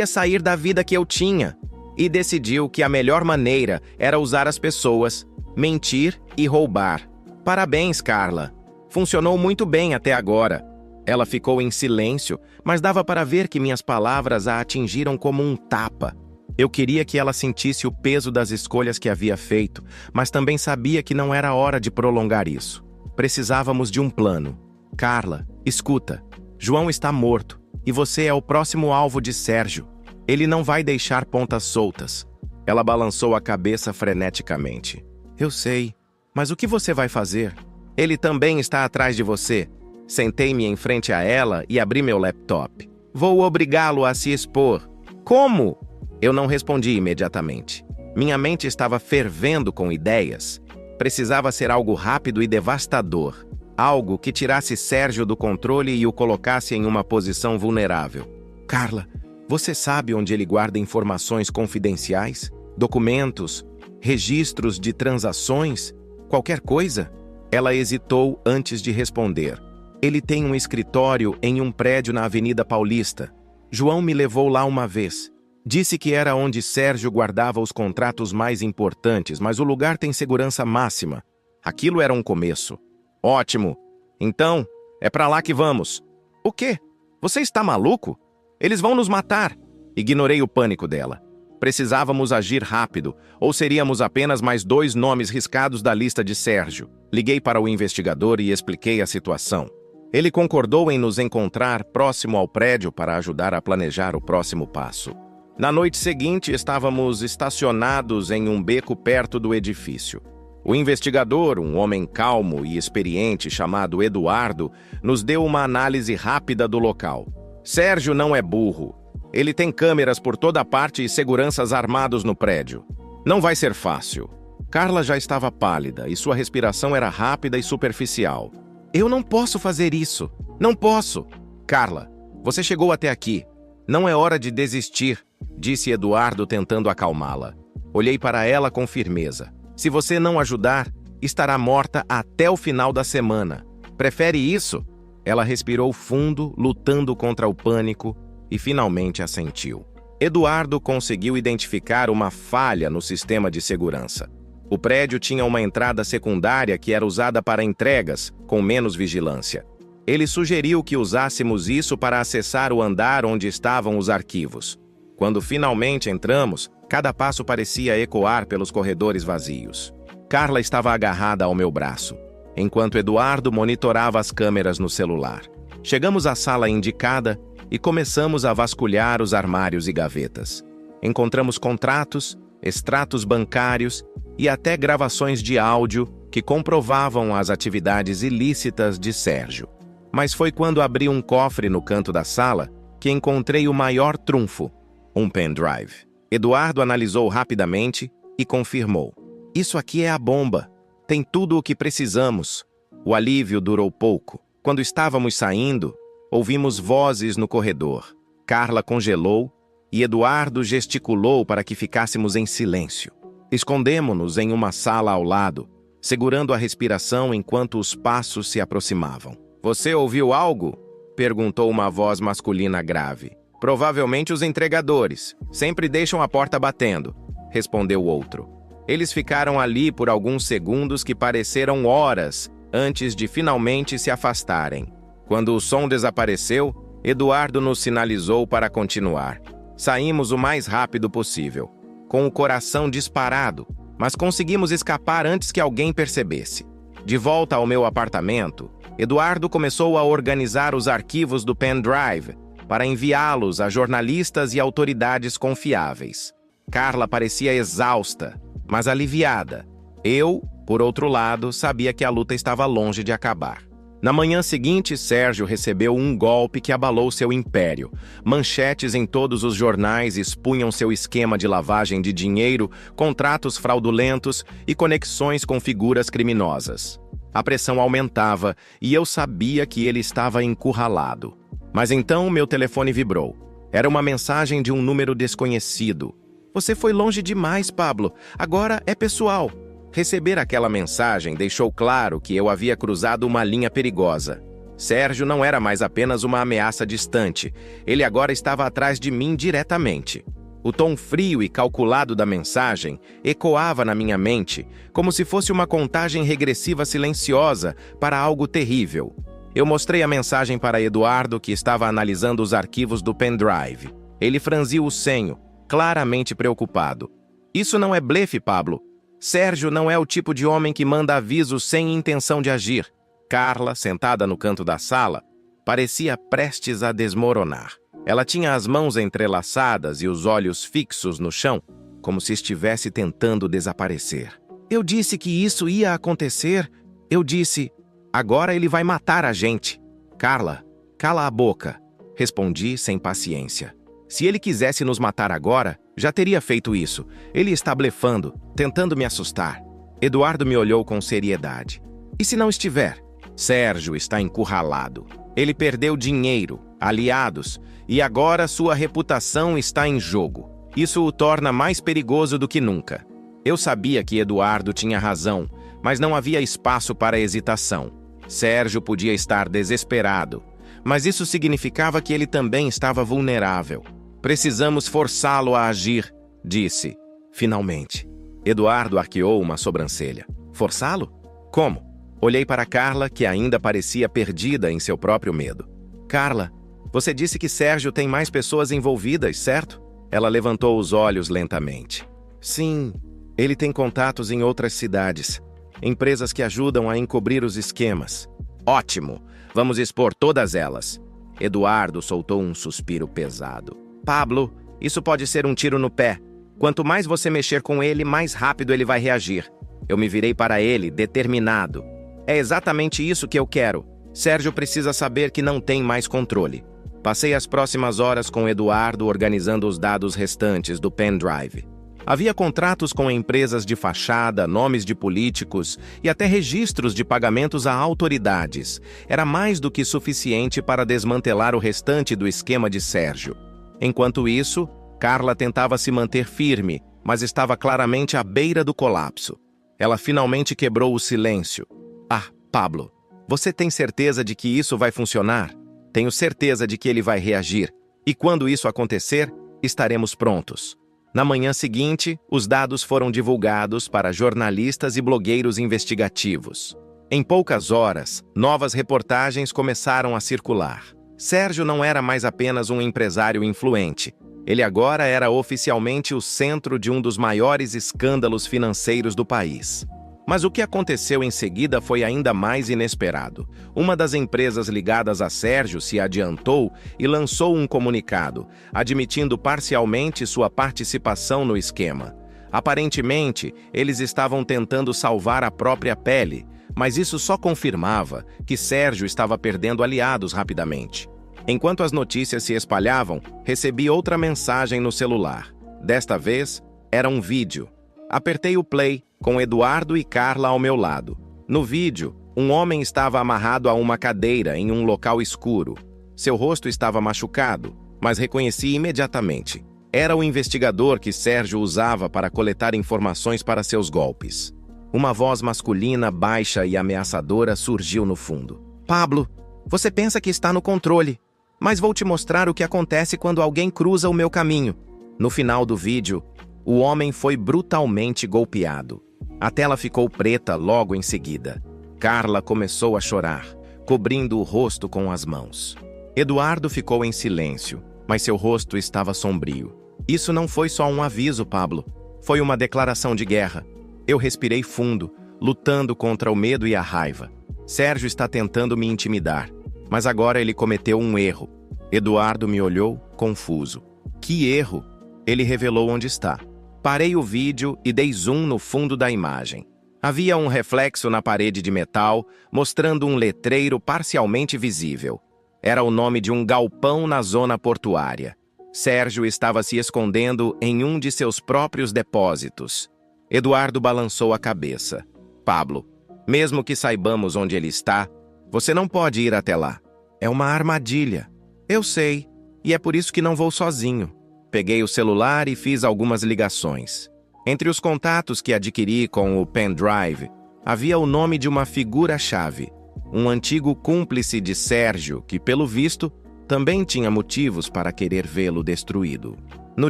sair da vida que eu tinha. E decidiu que a melhor maneira era usar as pessoas, mentir e roubar. Parabéns, Carla. Funcionou muito bem até agora. Ela ficou em silêncio, mas dava para ver que minhas palavras a atingiram como um tapa. Eu queria que ela sentisse o peso das escolhas que havia feito, mas também sabia que não era hora de prolongar isso. Precisávamos de um plano. Carla, escuta. João está morto, e você é o próximo alvo de Sérgio. Ele não vai deixar pontas soltas. Ela balançou a cabeça freneticamente. Eu sei, mas o que você vai fazer? Ele também está atrás de você. Sentei-me em frente a ela e abri meu laptop. Vou obrigá-lo a se expor. Como? Eu não respondi imediatamente. Minha mente estava fervendo com ideias. Precisava ser algo rápido e devastador. Algo que tirasse Sérgio do controle e o colocasse em uma posição vulnerável. Carla, você sabe onde ele guarda informações confidenciais? Documentos? Registros de transações? Qualquer coisa? Ela hesitou antes de responder. Ele tem um escritório em um prédio na Avenida Paulista. João me levou lá uma vez. Disse que era onde Sérgio guardava os contratos mais importantes, mas o lugar tem segurança máxima. Aquilo era um começo. Ótimo. Então, é pra lá que vamos. O quê? Você está maluco? Eles vão nos matar. Ignorei o pânico dela. Precisávamos agir rápido, ou seríamos apenas mais 2 nomes riscados da lista de Sérgio. Liguei para o investigador e expliquei a situação. Ele concordou em nos encontrar próximo ao prédio para ajudar a planejar o próximo passo. Na noite seguinte, estávamos estacionados em um beco perto do edifício. O investigador, um homem calmo e experiente chamado Eduardo, nos deu uma análise rápida do local. Sérgio não é burro. Ele tem câmeras por toda parte e seguranças armados no prédio. Não vai ser fácil. Carla já estava pálida e sua respiração era rápida e superficial. Eu não posso fazer isso. Não posso. Carla, você chegou até aqui. Não é hora de desistir, disse Eduardo tentando acalmá-la. Olhei para ela com firmeza. Se você não ajudar, estará morta até o final da semana. Prefere isso? Ela respirou fundo, lutando contra o pânico, e finalmente assentiu. Eduardo conseguiu identificar uma falha no sistema de segurança. O prédio tinha uma entrada secundária que era usada para entregas, com menos vigilância. Ele sugeriu que usássemos isso para acessar o andar onde estavam os arquivos. Quando finalmente entramos, cada passo parecia ecoar pelos corredores vazios. Carla estava agarrada ao meu braço, enquanto Eduardo monitorava as câmeras no celular. Chegamos à sala indicada e começamos a vasculhar os armários e gavetas. Encontramos contratos, extratos bancários e até gravações de áudio que comprovavam as atividades ilícitas de Sérgio. Mas foi quando abri um cofre no canto da sala que encontrei o maior trunfo, um pendrive. Eduardo analisou rapidamente e confirmou. Isso aqui é a bomba. Tem tudo o que precisamos. O alívio durou pouco. Quando estávamos saindo, ouvimos vozes no corredor. Carla congelou e Eduardo gesticulou para que ficássemos em silêncio. Escondemo-nos em uma sala ao lado, segurando a respiração enquanto os passos se aproximavam. Você ouviu algo? Perguntou uma voz masculina grave. Provavelmente os entregadores. Sempre deixam a porta batendo, respondeu o outro. Eles ficaram ali por alguns segundos que pareceram horas antes de finalmente se afastarem. Quando o som desapareceu, Eduardo nos sinalizou para continuar. Saímos o mais rápido possível, com o coração disparado, mas conseguimos escapar antes que alguém percebesse. De volta ao meu apartamento, Eduardo começou a organizar os arquivos do pendrive para enviá-los a jornalistas e autoridades confiáveis. Carla parecia exausta, mas aliviada. Eu, por outro lado, sabia que a luta estava longe de acabar. Na manhã seguinte, Sérgio recebeu um golpe que abalou seu império. Manchetes em todos os jornais expunham seu esquema de lavagem de dinheiro, contratos fraudulentos e conexões com figuras criminosas. A pressão aumentava e eu sabia que ele estava encurralado. Mas então meu telefone vibrou. Era uma mensagem de um número desconhecido. "Você foi longe demais, Pablo. Agora é pessoal." Receber aquela mensagem deixou claro que eu havia cruzado uma linha perigosa. Sérgio não era mais apenas uma ameaça distante. Ele agora estava atrás de mim diretamente. O tom frio e calculado da mensagem ecoava na minha mente, como se fosse uma contagem regressiva silenciosa para algo terrível. Eu mostrei a mensagem para Eduardo, que estava analisando os arquivos do pendrive. Ele franziu o senho, claramente preocupado. "Isso não é blefe, Pablo. Sérgio não é o tipo de homem que manda avisos sem intenção de agir." Carla, sentada no canto da sala, parecia prestes a desmoronar. Ela tinha as mãos entrelaçadas e os olhos fixos no chão, como se estivesse tentando desaparecer. "Eu disse que isso ia acontecer. Eu disse, agora ele vai matar a gente." "Carla, cala a boca", respondi sem paciência. "Se ele quisesse nos matar agora, já teria feito isso. Ele está blefando, tentando me assustar." Eduardo me olhou com seriedade. "E se não estiver?" "Sérgio está encurralado. Ele perdeu dinheiro, aliados, e agora sua reputação está em jogo. Isso o torna mais perigoso do que nunca." Eu sabia que Eduardo tinha razão, mas não havia espaço para hesitação. Sérgio podia estar desesperado, mas isso significava que ele também estava vulnerável. "Precisamos forçá-lo a agir", disse. Finalmente. Eduardo arqueou uma sobrancelha. "Forçá-lo? Como?" Olhei para Carla, que ainda parecia perdida em seu próprio medo. "Carla, você disse que Sérgio tem mais pessoas envolvidas, certo?" Ela levantou os olhos lentamente. "Sim, ele tem contatos em outras cidades. Empresas que ajudam a encobrir os esquemas." "Ótimo! Vamos expor todas elas." Eduardo soltou um suspiro pesado. "Pablo, isso pode ser um tiro no pé. Quanto mais você mexer com ele, mais rápido ele vai reagir." Eu me virei para ele, determinado. "É exatamente isso que eu quero. Sérgio precisa saber que não tem mais controle." Passei as próximas horas com Eduardo organizando os dados restantes do pendrive. Havia contratos com empresas de fachada, nomes de políticos e até registros de pagamentos a autoridades. Era mais do que suficiente para desmantelar o restante do esquema de Sérgio. Enquanto isso, Carla tentava se manter firme, mas estava claramente à beira do colapso. Ela finalmente quebrou o silêncio. "Ah, Pablo, você tem certeza de que isso vai funcionar?" "Tenho certeza de que ele vai reagir. E quando isso acontecer, estaremos prontos." Na manhã seguinte, os dados foram divulgados para jornalistas e blogueiros investigativos. Em poucas horas, novas reportagens começaram a circular. Sérgio não era mais apenas um empresário influente. Ele agora era oficialmente o centro de um dos maiores escândalos financeiros do país. Mas o que aconteceu em seguida foi ainda mais inesperado. Uma das empresas ligadas a Sérgio se adiantou e lançou um comunicado, admitindo parcialmente sua participação no esquema. Aparentemente, eles estavam tentando salvar a própria pele, mas isso só confirmava que Sérgio estava perdendo aliados rapidamente. Enquanto as notícias se espalhavam, recebi outra mensagem no celular. Desta vez, era um vídeo. Apertei o play, com Eduardo e Carla ao meu lado. No vídeo, um homem estava amarrado a uma cadeira em um local escuro. Seu rosto estava machucado, mas reconheci imediatamente. Era o investigador que Sérgio usava para coletar informações para seus golpes. Uma voz masculina, baixa e ameaçadora surgiu no fundo. "Pablo, você pensa que está no controle, mas vou te mostrar o que acontece quando alguém cruza o meu caminho." No final do vídeo, o homem foi brutalmente golpeado. A tela ficou preta logo em seguida. Carla começou a chorar, cobrindo o rosto com as mãos. Eduardo ficou em silêncio, mas seu rosto estava sombrio. "Isso não foi só um aviso, Pablo. Foi uma declaração de guerra." Eu respirei fundo, lutando contra o medo e a raiva. Sérgio está tentando me intimidar, mas agora ele cometeu um erro. Eduardo me olhou, confuso. "Que erro?" Ele revelou onde está. Parei o vídeo e dei zoom no fundo da imagem. Havia um reflexo na parede de metal, mostrando um letreiro parcialmente visível. Era o nome de um galpão na zona portuária. Sérgio estava se escondendo em um de seus próprios depósitos. Eduardo balançou a cabeça. Pablo, mesmo que saibamos onde ele está, você não pode ir até lá. É uma armadilha. Eu sei, e é por isso que não vou sozinho. Peguei o celular e fiz algumas ligações. Entre os contatos que adquiri com o pendrive, havia o nome de uma figura-chave, um antigo cúmplice de Sérgio que, pelo visto, também tinha motivos para querer vê-lo destruído. No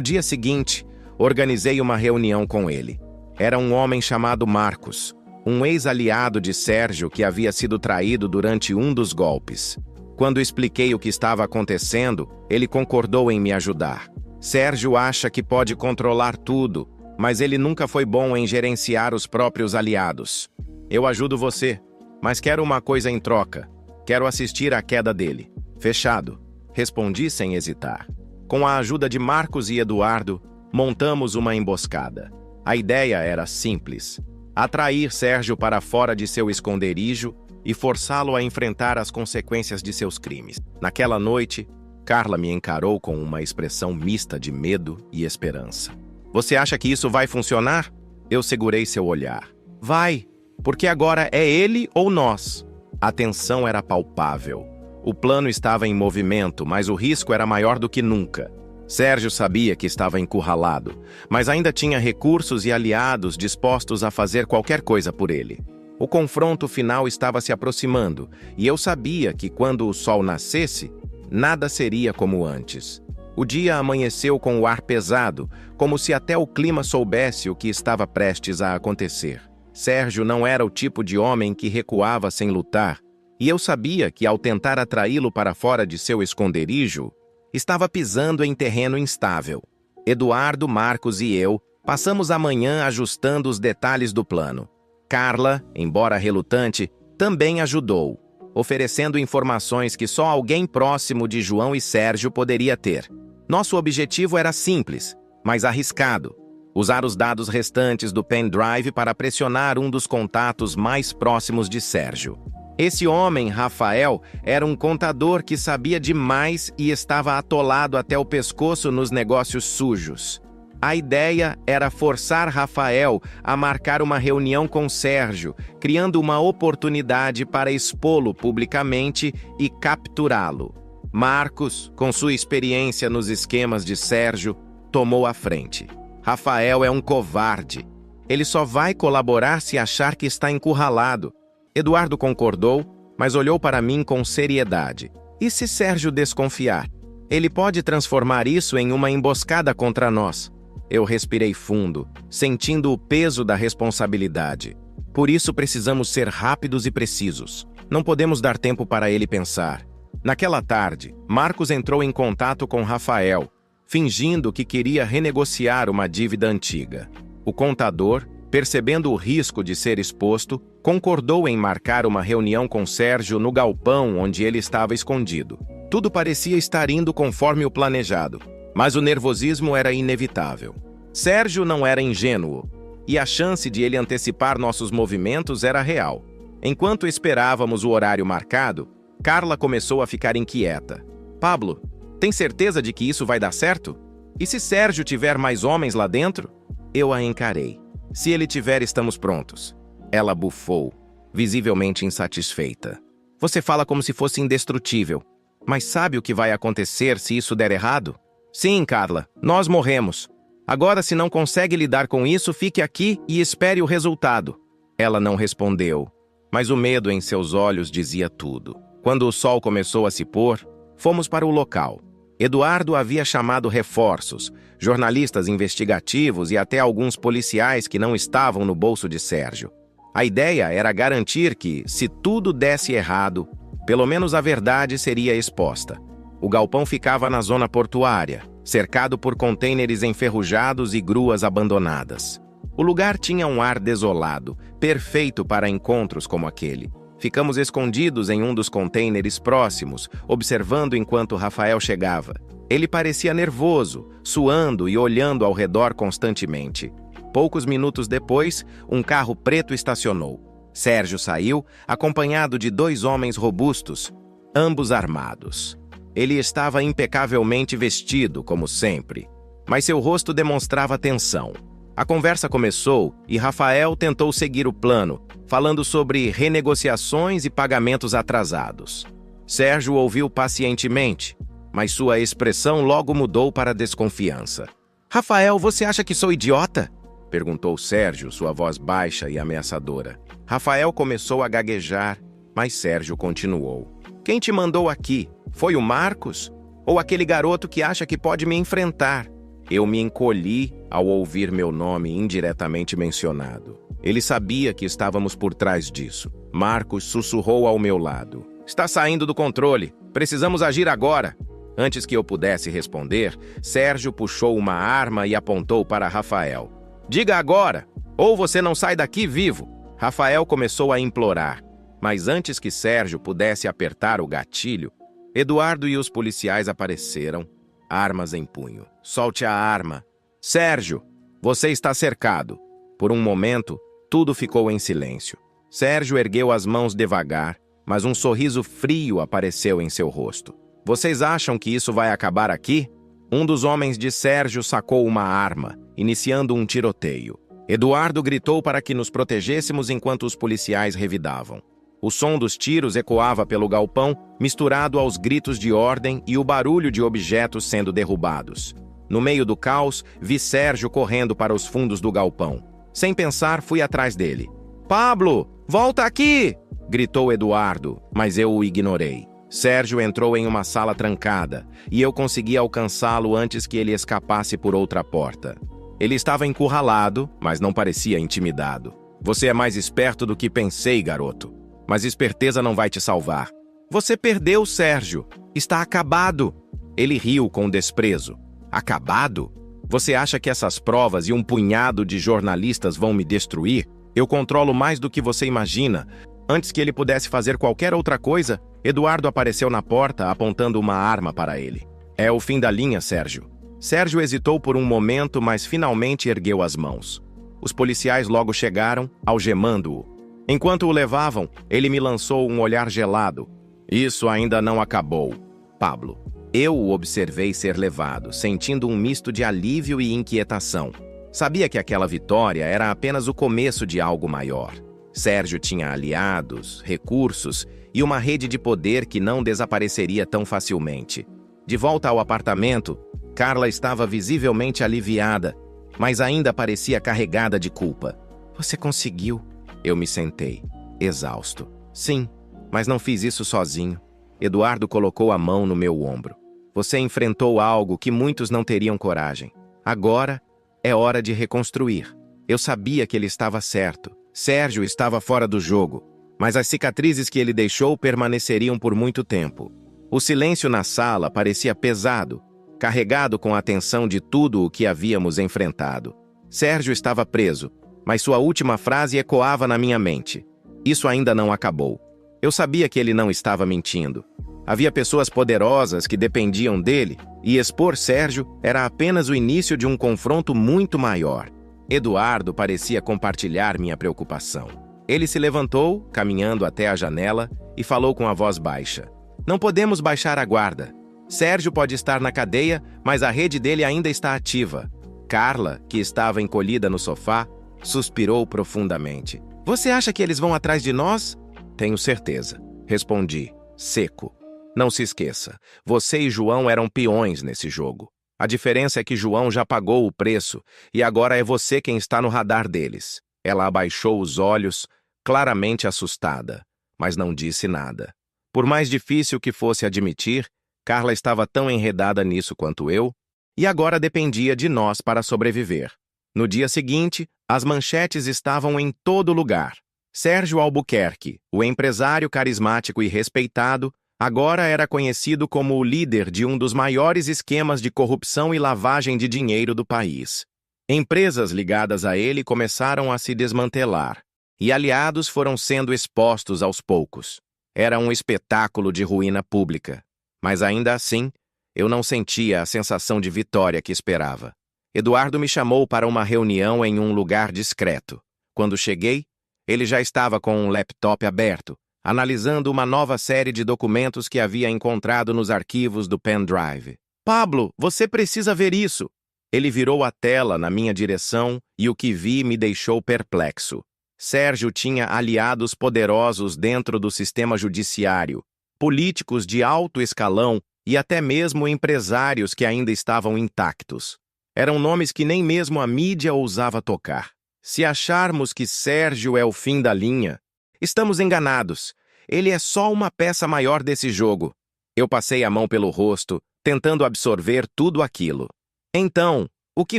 dia seguinte, organizei uma reunião com ele. Era um homem chamado Marcos, um ex-aliado de Sérgio que havia sido traído durante um dos golpes. Quando expliquei o que estava acontecendo, ele concordou em me ajudar. Sérgio acha que pode controlar tudo, mas ele nunca foi bom em gerenciar os próprios aliados. Eu ajudo você, mas quero uma coisa em troca. Quero assistir à queda dele. Fechado. Respondi sem hesitar. Com a ajuda de Marcos e Eduardo, montamos uma emboscada. A ideia era simples: atrair Sérgio para fora de seu esconderijo e forçá-lo a enfrentar as consequências de seus crimes. Naquela noite, Carla me encarou com uma expressão mista de medo e esperança. Você acha que isso vai funcionar? Eu segurei seu olhar. Vai, porque agora é ele ou nós. A tensão era palpável. O plano estava em movimento, mas o risco era maior do que nunca. Sérgio sabia que estava encurralado, mas ainda tinha recursos e aliados dispostos a fazer qualquer coisa por ele. O confronto final estava se aproximando, e eu sabia que quando o sol nascesse, nada seria como antes. O dia amanheceu com o ar pesado, como se até o clima soubesse o que estava prestes a acontecer. Sérgio não era o tipo de homem que recuava sem lutar, e eu sabia que, ao tentar atraí-lo para fora de seu esconderijo, estava pisando em terreno instável. Eduardo, Marcos e eu passamos a manhã ajustando os detalhes do plano. Carla, embora relutante, também ajudou, oferecendo informações que só alguém próximo de João e Sérgio poderia ter. Nosso objetivo era simples, mas arriscado: usar os dados restantes do pendrive para pressionar um dos contatos mais próximos de Sérgio. Esse homem, Rafael, era um contador que sabia demais e estava atolado até o pescoço nos negócios sujos. A ideia era forçar Rafael a marcar uma reunião com Sérgio, criando uma oportunidade para expô-lo publicamente e capturá-lo. Marcos, com sua experiência nos esquemas de Sérgio, tomou a frente. Rafael é um covarde. Ele só vai colaborar se achar que está encurralado. Eduardo concordou, mas olhou para mim com seriedade. E se Sérgio desconfiar? Ele pode transformar isso em uma emboscada contra nós. Eu respirei fundo, sentindo o peso da responsabilidade. Por isso precisamos ser rápidos e precisos. Não podemos dar tempo para ele pensar. Naquela tarde, Marcos entrou em contato com Rafael, fingindo que queria renegociar uma dívida antiga. O contador, percebendo o risco de ser exposto, concordou em marcar uma reunião com Sérgio no galpão onde ele estava escondido. Tudo parecia estar indo conforme o planejado, mas o nervosismo era inevitável. Sérgio não era ingênuo, e a chance de ele antecipar nossos movimentos era real. Enquanto esperávamos o horário marcado, Carla começou a ficar inquieta. Pablo, tem certeza de que isso vai dar certo? E se Sérgio tiver mais homens lá dentro? Eu a encarei. Se ele tiver, estamos prontos. Ela bufou, visivelmente insatisfeita. Você fala como se fosse indestrutível. Mas sabe o que vai acontecer se isso der errado? Sim, Carla, nós morremos. Agora, se não consegue lidar com isso, fique aqui e espere o resultado. Ela não respondeu, mas o medo em seus olhos dizia tudo. Quando o sol começou a se pôr, fomos para o local. Eduardo havia chamado reforços, jornalistas investigativos e até alguns policiais que não estavam no bolso de Sérgio. A ideia era garantir que, se tudo desse errado, pelo menos a verdade seria exposta. O galpão ficava na zona portuária, cercado por contêineres enferrujados e gruas abandonadas. O lugar tinha um ar desolado, perfeito para encontros como aquele. Ficamos escondidos em um dos contêineres próximos, observando enquanto Rafael chegava. Ele parecia nervoso, suando e olhando ao redor constantemente. Poucos minutos depois, um carro preto estacionou. Sérgio saiu, acompanhado de 2 homens robustos, ambos armados. Ele estava impecavelmente vestido, como sempre, mas seu rosto demonstrava tensão. A conversa começou e Rafael tentou seguir o plano, falando sobre renegociações e pagamentos atrasados. Sérgio ouviu pacientemente, mas sua expressão logo mudou para desconfiança. "Rafael, você acha que sou idiota?" perguntou Sérgio, sua voz baixa e ameaçadora. Rafael começou a gaguejar, mas Sérgio continuou. "Quem te mandou aqui? Foi o Marcos? Ou aquele garoto que acha que pode me enfrentar?" Eu me encolhi ao ouvir meu nome indiretamente mencionado. Ele sabia que estávamos por trás disso. Marcos sussurrou ao meu lado. "Está saindo do controle. Precisamos agir agora." Antes que eu pudesse responder, Sérgio puxou uma arma e apontou para Rafael. "Diga agora, ou você não sai daqui vivo." Rafael começou a implorar, mas antes que Sérgio pudesse apertar o gatilho, Eduardo e os policiais apareceram, armas em punho. "Solte a arma." "Sérgio, você está cercado." Por um momento, tudo ficou em silêncio. Sérgio ergueu as mãos devagar, mas um sorriso frio apareceu em seu rosto. "Vocês acham que isso vai acabar aqui?" Um dos homens de Sérgio sacou uma arma, iniciando um tiroteio. Eduardo gritou para que nos protegêssemos enquanto os policiais revidavam. O som dos tiros ecoava pelo galpão, misturado aos gritos de ordem e o barulho de objetos sendo derrubados. No meio do caos, vi Sérgio correndo para os fundos do galpão. Sem pensar, fui atrás dele. "Pablo, volta aqui!" gritou Eduardo, mas eu o ignorei. Sérgio entrou em uma sala trancada, e eu consegui alcançá-lo antes que ele escapasse por outra porta. Ele estava encurralado, mas não parecia intimidado. "Você é mais esperto do que pensei, garoto. Mas esperteza não vai te salvar." "Você perdeu, Sérgio. Está acabado." Ele riu com desprezo. "Acabado? Você acha que essas provas e um punhado de jornalistas vão me destruir? Eu controlo mais do que você imagina." Antes que ele pudesse fazer qualquer outra coisa, Eduardo apareceu na porta, apontando uma arma para ele. "É o fim da linha, Sérgio." Sérgio hesitou por um momento, mas finalmente ergueu as mãos. Os policiais logo chegaram, algemando-o. Enquanto o levavam, ele me lançou um olhar gelado. "Isso ainda não acabou, Pablo." Eu o observei ser levado, sentindo um misto de alívio e inquietação. Sabia que aquela vitória era apenas o começo de algo maior. Sérgio tinha aliados, recursos e uma rede de poder que não desapareceria tão facilmente. De volta ao apartamento, Carla estava visivelmente aliviada, mas ainda parecia carregada de culpa. "Você conseguiu?" Eu me sentei, exausto. "Sim, mas não fiz isso sozinho." Eduardo colocou a mão no meu ombro. "Você enfrentou algo que muitos não teriam coragem. Agora é hora de reconstruir." Eu sabia que ele estava certo. Sérgio estava fora do jogo, mas as cicatrizes que ele deixou permaneceriam por muito tempo. O silêncio na sala parecia pesado, carregado com a tensão de tudo o que havíamos enfrentado. Sérgio estava preso, mas sua última frase ecoava na minha mente. Isso ainda não acabou. Eu sabia que ele não estava mentindo. Havia pessoas poderosas que dependiam dele, e expor Sérgio era apenas o início de um confronto muito maior. Eduardo parecia compartilhar minha preocupação. Ele se levantou, caminhando até a janela, e falou com a voz baixa. "Não podemos baixar a guarda. Sérgio pode estar na cadeia, mas a rede dele ainda está ativa." Carla, que estava encolhida no sofá, suspirou profundamente. "Você acha que eles vão atrás de nós?" "Tenho certeza," respondi, seco. "Não se esqueça, você e João eram peões nesse jogo. A diferença é que João já pagou o preço e agora é você quem está no radar deles." Ela abaixou os olhos, claramente assustada, mas não disse nada. Por mais difícil que fosse admitir, Carla estava tão enredada nisso quanto eu, e agora dependia de nós para sobreviver. No dia seguinte, as manchetes estavam em todo lugar. Sérgio Albuquerque, o empresário carismático e respeitado, agora era conhecido como o líder de um dos maiores esquemas de corrupção e lavagem de dinheiro do país. Empresas ligadas a ele começaram a se desmantelar, e aliados foram sendo expostos aos poucos. Era um espetáculo de ruína pública, mas ainda assim, eu não sentia a sensação de vitória que esperava. Eduardo me chamou para uma reunião em um lugar discreto. Quando cheguei, ele já estava com um laptop aberto, analisando uma nova série de documentos que havia encontrado nos arquivos do pendrive. Pablo, você precisa ver isso! Ele virou a tela na minha direção e o que vi me deixou perplexo. Sérgio tinha aliados poderosos dentro do sistema judiciário, políticos de alto escalão e até mesmo empresários que ainda estavam intactos. Eram nomes que nem mesmo a mídia ousava tocar. Se acharmos que Sérgio é o fim da linha, estamos enganados. Ele é só uma peça maior desse jogo. Eu passei a mão pelo rosto, tentando absorver tudo aquilo. Então, o que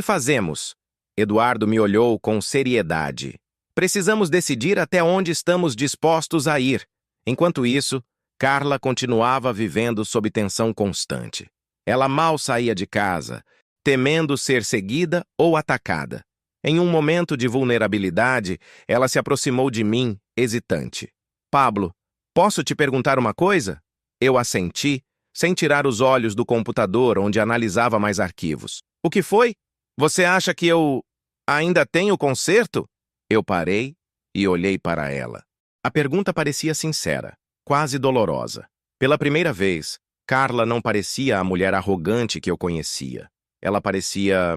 fazemos? Eduardo me olhou com seriedade. Precisamos decidir até onde estamos dispostos a ir. Enquanto isso, Carla continuava vivendo sob tensão constante. Ela mal saía de casa, temendo ser seguida ou atacada. Em um momento de vulnerabilidade, ela se aproximou de mim, hesitante. Pablo, posso te perguntar uma coisa? Eu assenti, sem tirar os olhos do computador onde analisava mais arquivos. O que foi? Você acha que eu ainda tenho conserto? Eu parei e olhei para ela. A pergunta parecia sincera, quase dolorosa. Pela primeira vez, Carla não parecia a mulher arrogante que eu conhecia. Ela parecia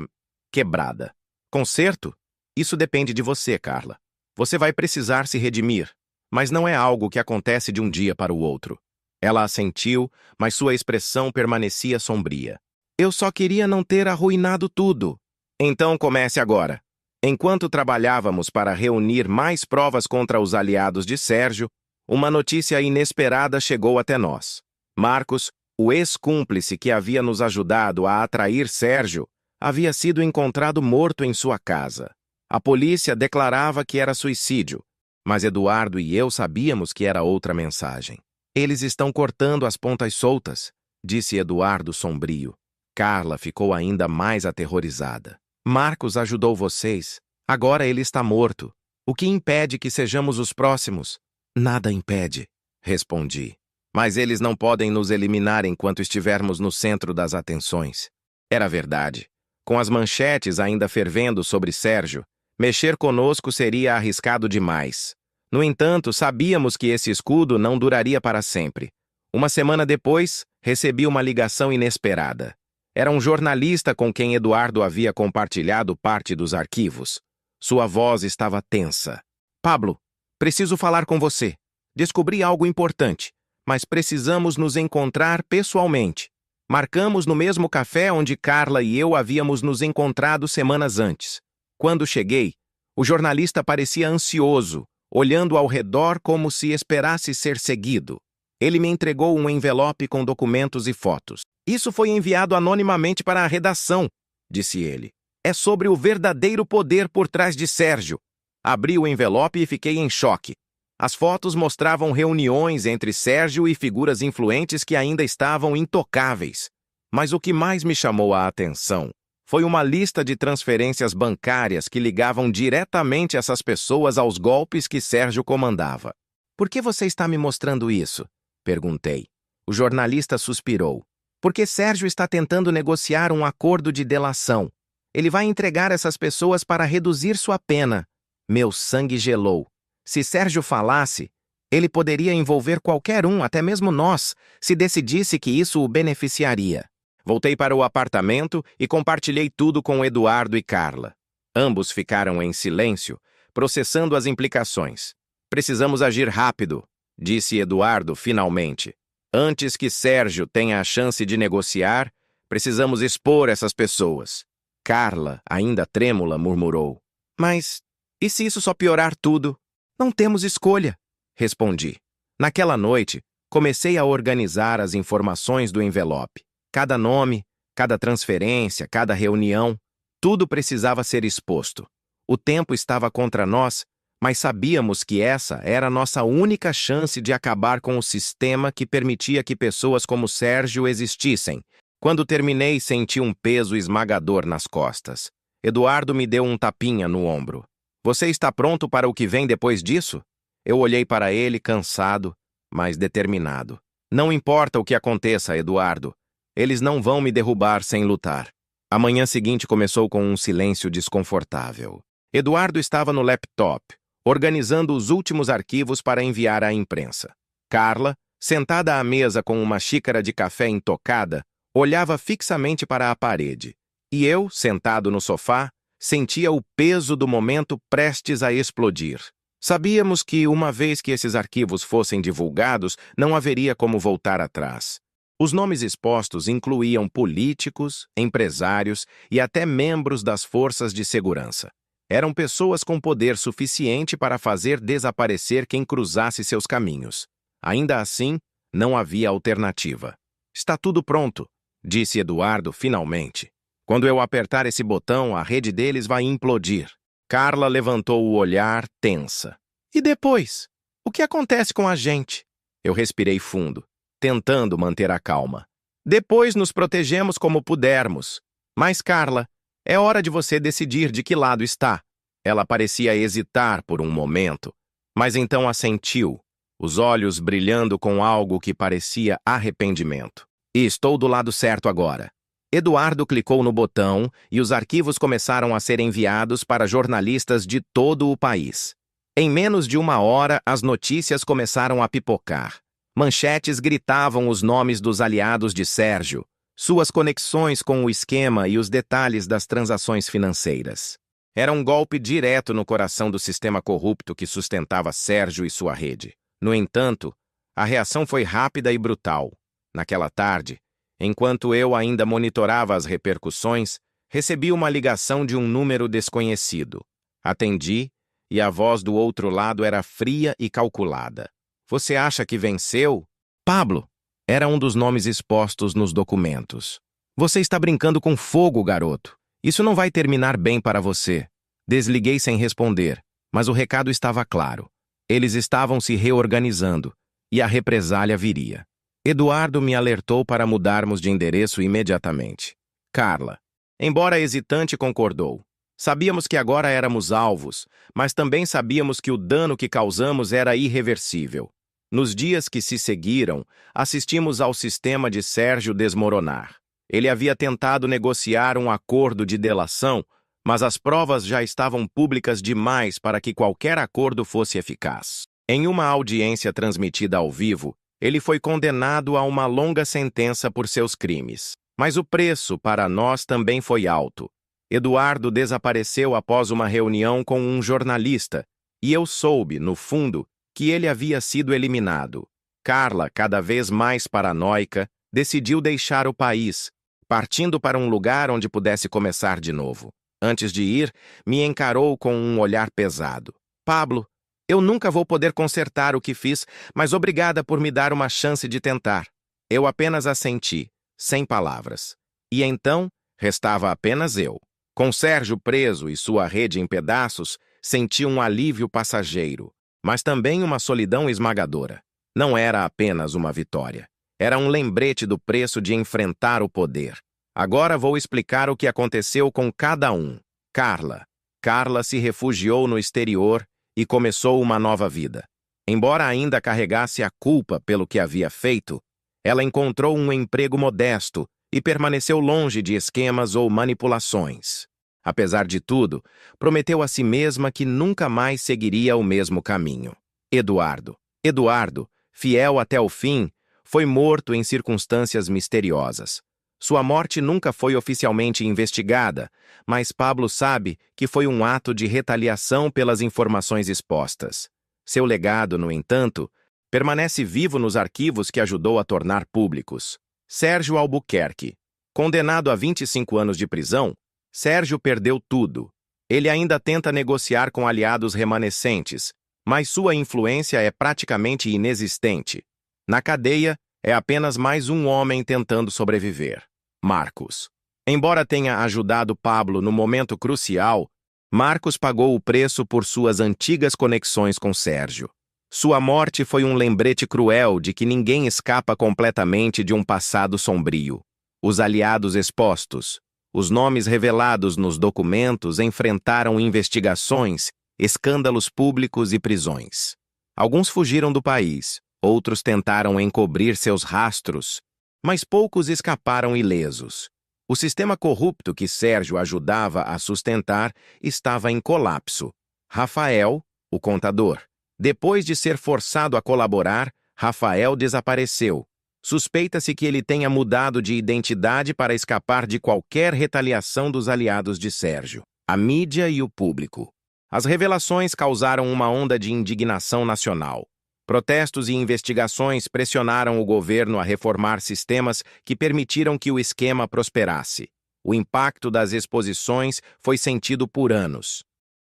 quebrada. Conserto? Isso depende de você, Carla. Você vai precisar se redimir, mas não é algo que acontece de um dia para o outro. Ela assentiu, mas sua expressão permanecia sombria. Eu só queria não ter arruinado tudo. Então comece agora. Enquanto trabalhávamos para reunir mais provas contra os aliados de Sérgio, uma notícia inesperada chegou até nós. Marcos, o ex-cúmplice que havia nos ajudado a atrair Sérgio, havia sido encontrado morto em sua casa. A polícia declarava que era suicídio, mas Eduardo e eu sabíamos que era outra mensagem. Eles estão cortando as pontas soltas, disse Eduardo sombrio. Carla ficou ainda mais aterrorizada. Marcos ajudou vocês. Agora ele está morto. O que impede que sejamos os próximos? Nada impede, respondi. Mas eles não podem nos eliminar enquanto estivermos no centro das atenções. Era verdade. Com as manchetes ainda fervendo sobre Sérgio, mexer conosco seria arriscado demais. No entanto, sabíamos que esse escudo não duraria para sempre. Uma semana depois, recebi uma ligação inesperada. Era um jornalista com quem Eduardo havia compartilhado parte dos arquivos. Sua voz estava tensa. Pablo, preciso falar com você. Descobri algo importante, mas precisamos nos encontrar pessoalmente. Marcamos no mesmo café onde Carla e eu havíamos nos encontrado semanas antes. Quando cheguei, o jornalista parecia ansioso, olhando ao redor como se esperasse ser seguido. Ele me entregou um envelope com documentos e fotos. Isso foi enviado anonimamente para a redação, disse ele. É sobre o verdadeiro poder por trás de Sérgio. Abri o envelope e fiquei em choque. As fotos mostravam reuniões entre Sérgio e figuras influentes que ainda estavam intocáveis. Mas o que mais me chamou a atenção foi uma lista de transferências bancárias que ligavam diretamente essas pessoas aos golpes que Sérgio comandava. Por que você está me mostrando isso? Perguntei. O jornalista suspirou. Porque Sérgio está tentando negociar um acordo de delação. Ele vai entregar essas pessoas para reduzir sua pena. Meu sangue gelou. Se Sérgio falasse, ele poderia envolver qualquer um, até mesmo nós, se decidisse que isso o beneficiaria. Voltei para o apartamento e compartilhei tudo com Eduardo e Carla. Ambos ficaram em silêncio, processando as implicações. Precisamos agir rápido, disse Eduardo finalmente. Antes que Sérgio tenha a chance de negociar, precisamos expor essas pessoas. Carla, ainda trêmula, murmurou. Mas, e se isso só piorar tudo? Não temos escolha, respondi. Naquela noite, comecei a organizar as informações do envelope. Cada nome, cada transferência, cada reunião, tudo precisava ser exposto. O tempo estava contra nós, mas sabíamos que essa era a nossa única chance de acabar com o sistema que permitia que pessoas como Sérgio existissem. Quando terminei, senti um peso esmagador nas costas. Eduardo me deu um tapinha no ombro. Você está pronto para o que vem depois disso? Eu olhei para ele, cansado, mas determinado. Não importa o que aconteça, Eduardo. Eles não vão me derrubar sem lutar. A manhã seguinte começou com um silêncio desconfortável. Eduardo estava no laptop, organizando os últimos arquivos para enviar à imprensa. Carla, sentada à mesa com uma xícara de café intocada, olhava fixamente para a parede. E eu, sentado no sofá, sentia o peso do momento prestes a explodir. Sabíamos que, uma vez que esses arquivos fossem divulgados, não haveria como voltar atrás. Os nomes expostos incluíam políticos, empresários e até membros das forças de segurança. Eram pessoas com poder suficiente para fazer desaparecer quem cruzasse seus caminhos. Ainda assim, não havia alternativa. Está tudo pronto, disse Eduardo finalmente. Quando eu apertar esse botão, a rede deles vai implodir. Carla levantou o olhar, tensa. E depois? O que acontece com a gente? Eu respirei fundo, tentando manter a calma. Depois nos protegemos como pudermos. Mas, Carla, é hora de você decidir de que lado está. Ela parecia hesitar por um momento, mas então assentiu, os olhos brilhando com algo que parecia arrependimento. E estou do lado certo agora. Eduardo clicou no botão e os arquivos começaram a ser enviados para jornalistas de todo o país. Em menos de uma hora, as notícias começaram a pipocar. Manchetes gritavam os nomes dos aliados de Sérgio, suas conexões com o esquema e os detalhes das transações financeiras. Era um golpe direto no coração do sistema corrupto que sustentava Sérgio e sua rede. No entanto, a reação foi rápida e brutal. Naquela tarde, enquanto eu ainda monitorava as repercussões, recebi uma ligação de um número desconhecido. Atendi, e a voz do outro lado era fria e calculada. Você acha que venceu? Pablo, era um dos nomes expostos nos documentos. Você está brincando com fogo, garoto. Isso não vai terminar bem para você. Desliguei sem responder, mas o recado estava claro. Eles estavam se reorganizando, e a represália viria. Eduardo me alertou para mudarmos de endereço imediatamente. Carla, embora hesitante, concordou. Sabíamos que agora éramos alvos, mas também sabíamos que o dano que causamos era irreversível. Nos dias que se seguiram, assistimos ao sistema de Sérgio desmoronar. Ele havia tentado negociar um acordo de delação, mas as provas já estavam públicas demais para que qualquer acordo fosse eficaz. Em uma audiência transmitida ao vivo, ele foi condenado a uma longa sentença por seus crimes. Mas o preço para nós também foi alto. Eduardo desapareceu após uma reunião com um jornalista, e eu soube, no fundo, que ele havia sido eliminado. Carla, cada vez mais paranoica, decidiu deixar o país, partindo para um lugar onde pudesse começar de novo. Antes de ir, me encarou com um olhar pesado. Pablo, eu nunca vou poder consertar o que fiz, mas obrigada por me dar uma chance de tentar. Eu apenas assenti, sem palavras. E então, restava apenas eu. Com Sérgio preso e sua rede em pedaços, senti um alívio passageiro, mas também uma solidão esmagadora. Não era apenas uma vitória. Era um lembrete do preço de enfrentar o poder. Agora vou explicar o que aconteceu com cada um. Carla. Carla se refugiou no exterior e começou uma nova vida. Embora ainda carregasse a culpa pelo que havia feito, ela encontrou um emprego modesto e permaneceu longe de esquemas ou manipulações. Apesar de tudo, prometeu a si mesma que nunca mais seguiria o mesmo caminho. Eduardo, fiel até o fim, foi morto em circunstâncias misteriosas. Sua morte nunca foi oficialmente investigada, mas Pablo sabe que foi um ato de retaliação pelas informações expostas. Seu legado, no entanto, permanece vivo nos arquivos que ajudou a tornar públicos. Sérgio Albuquerque. Condenado a 25 anos de prisão, Sérgio perdeu tudo. Ele ainda tenta negociar com aliados remanescentes, mas sua influência é praticamente inexistente. Na cadeia, é apenas mais um homem tentando sobreviver. Marcos. Embora tenha ajudado Pablo no momento crucial, Marcos pagou o preço por suas antigas conexões com Sérgio. Sua morte foi um lembrete cruel de que ninguém escapa completamente de um passado sombrio. Os aliados expostos, os nomes revelados nos documentos enfrentaram investigações, escândalos públicos e prisões. Alguns fugiram do país, outros tentaram encobrir seus rastros, mas poucos escaparam ilesos. O sistema corrupto que Sérgio ajudava a sustentar estava em colapso. Rafael, o contador. Depois de ser forçado a colaborar, Rafael desapareceu. Suspeita-se que ele tenha mudado de identidade para escapar de qualquer retaliação dos aliados de Sérgio, a mídia e o público. As revelações causaram uma onda de indignação nacional. Protestos e investigações pressionaram o governo a reformar sistemas que permitiram que o esquema prosperasse. O impacto das exposições foi sentido por anos.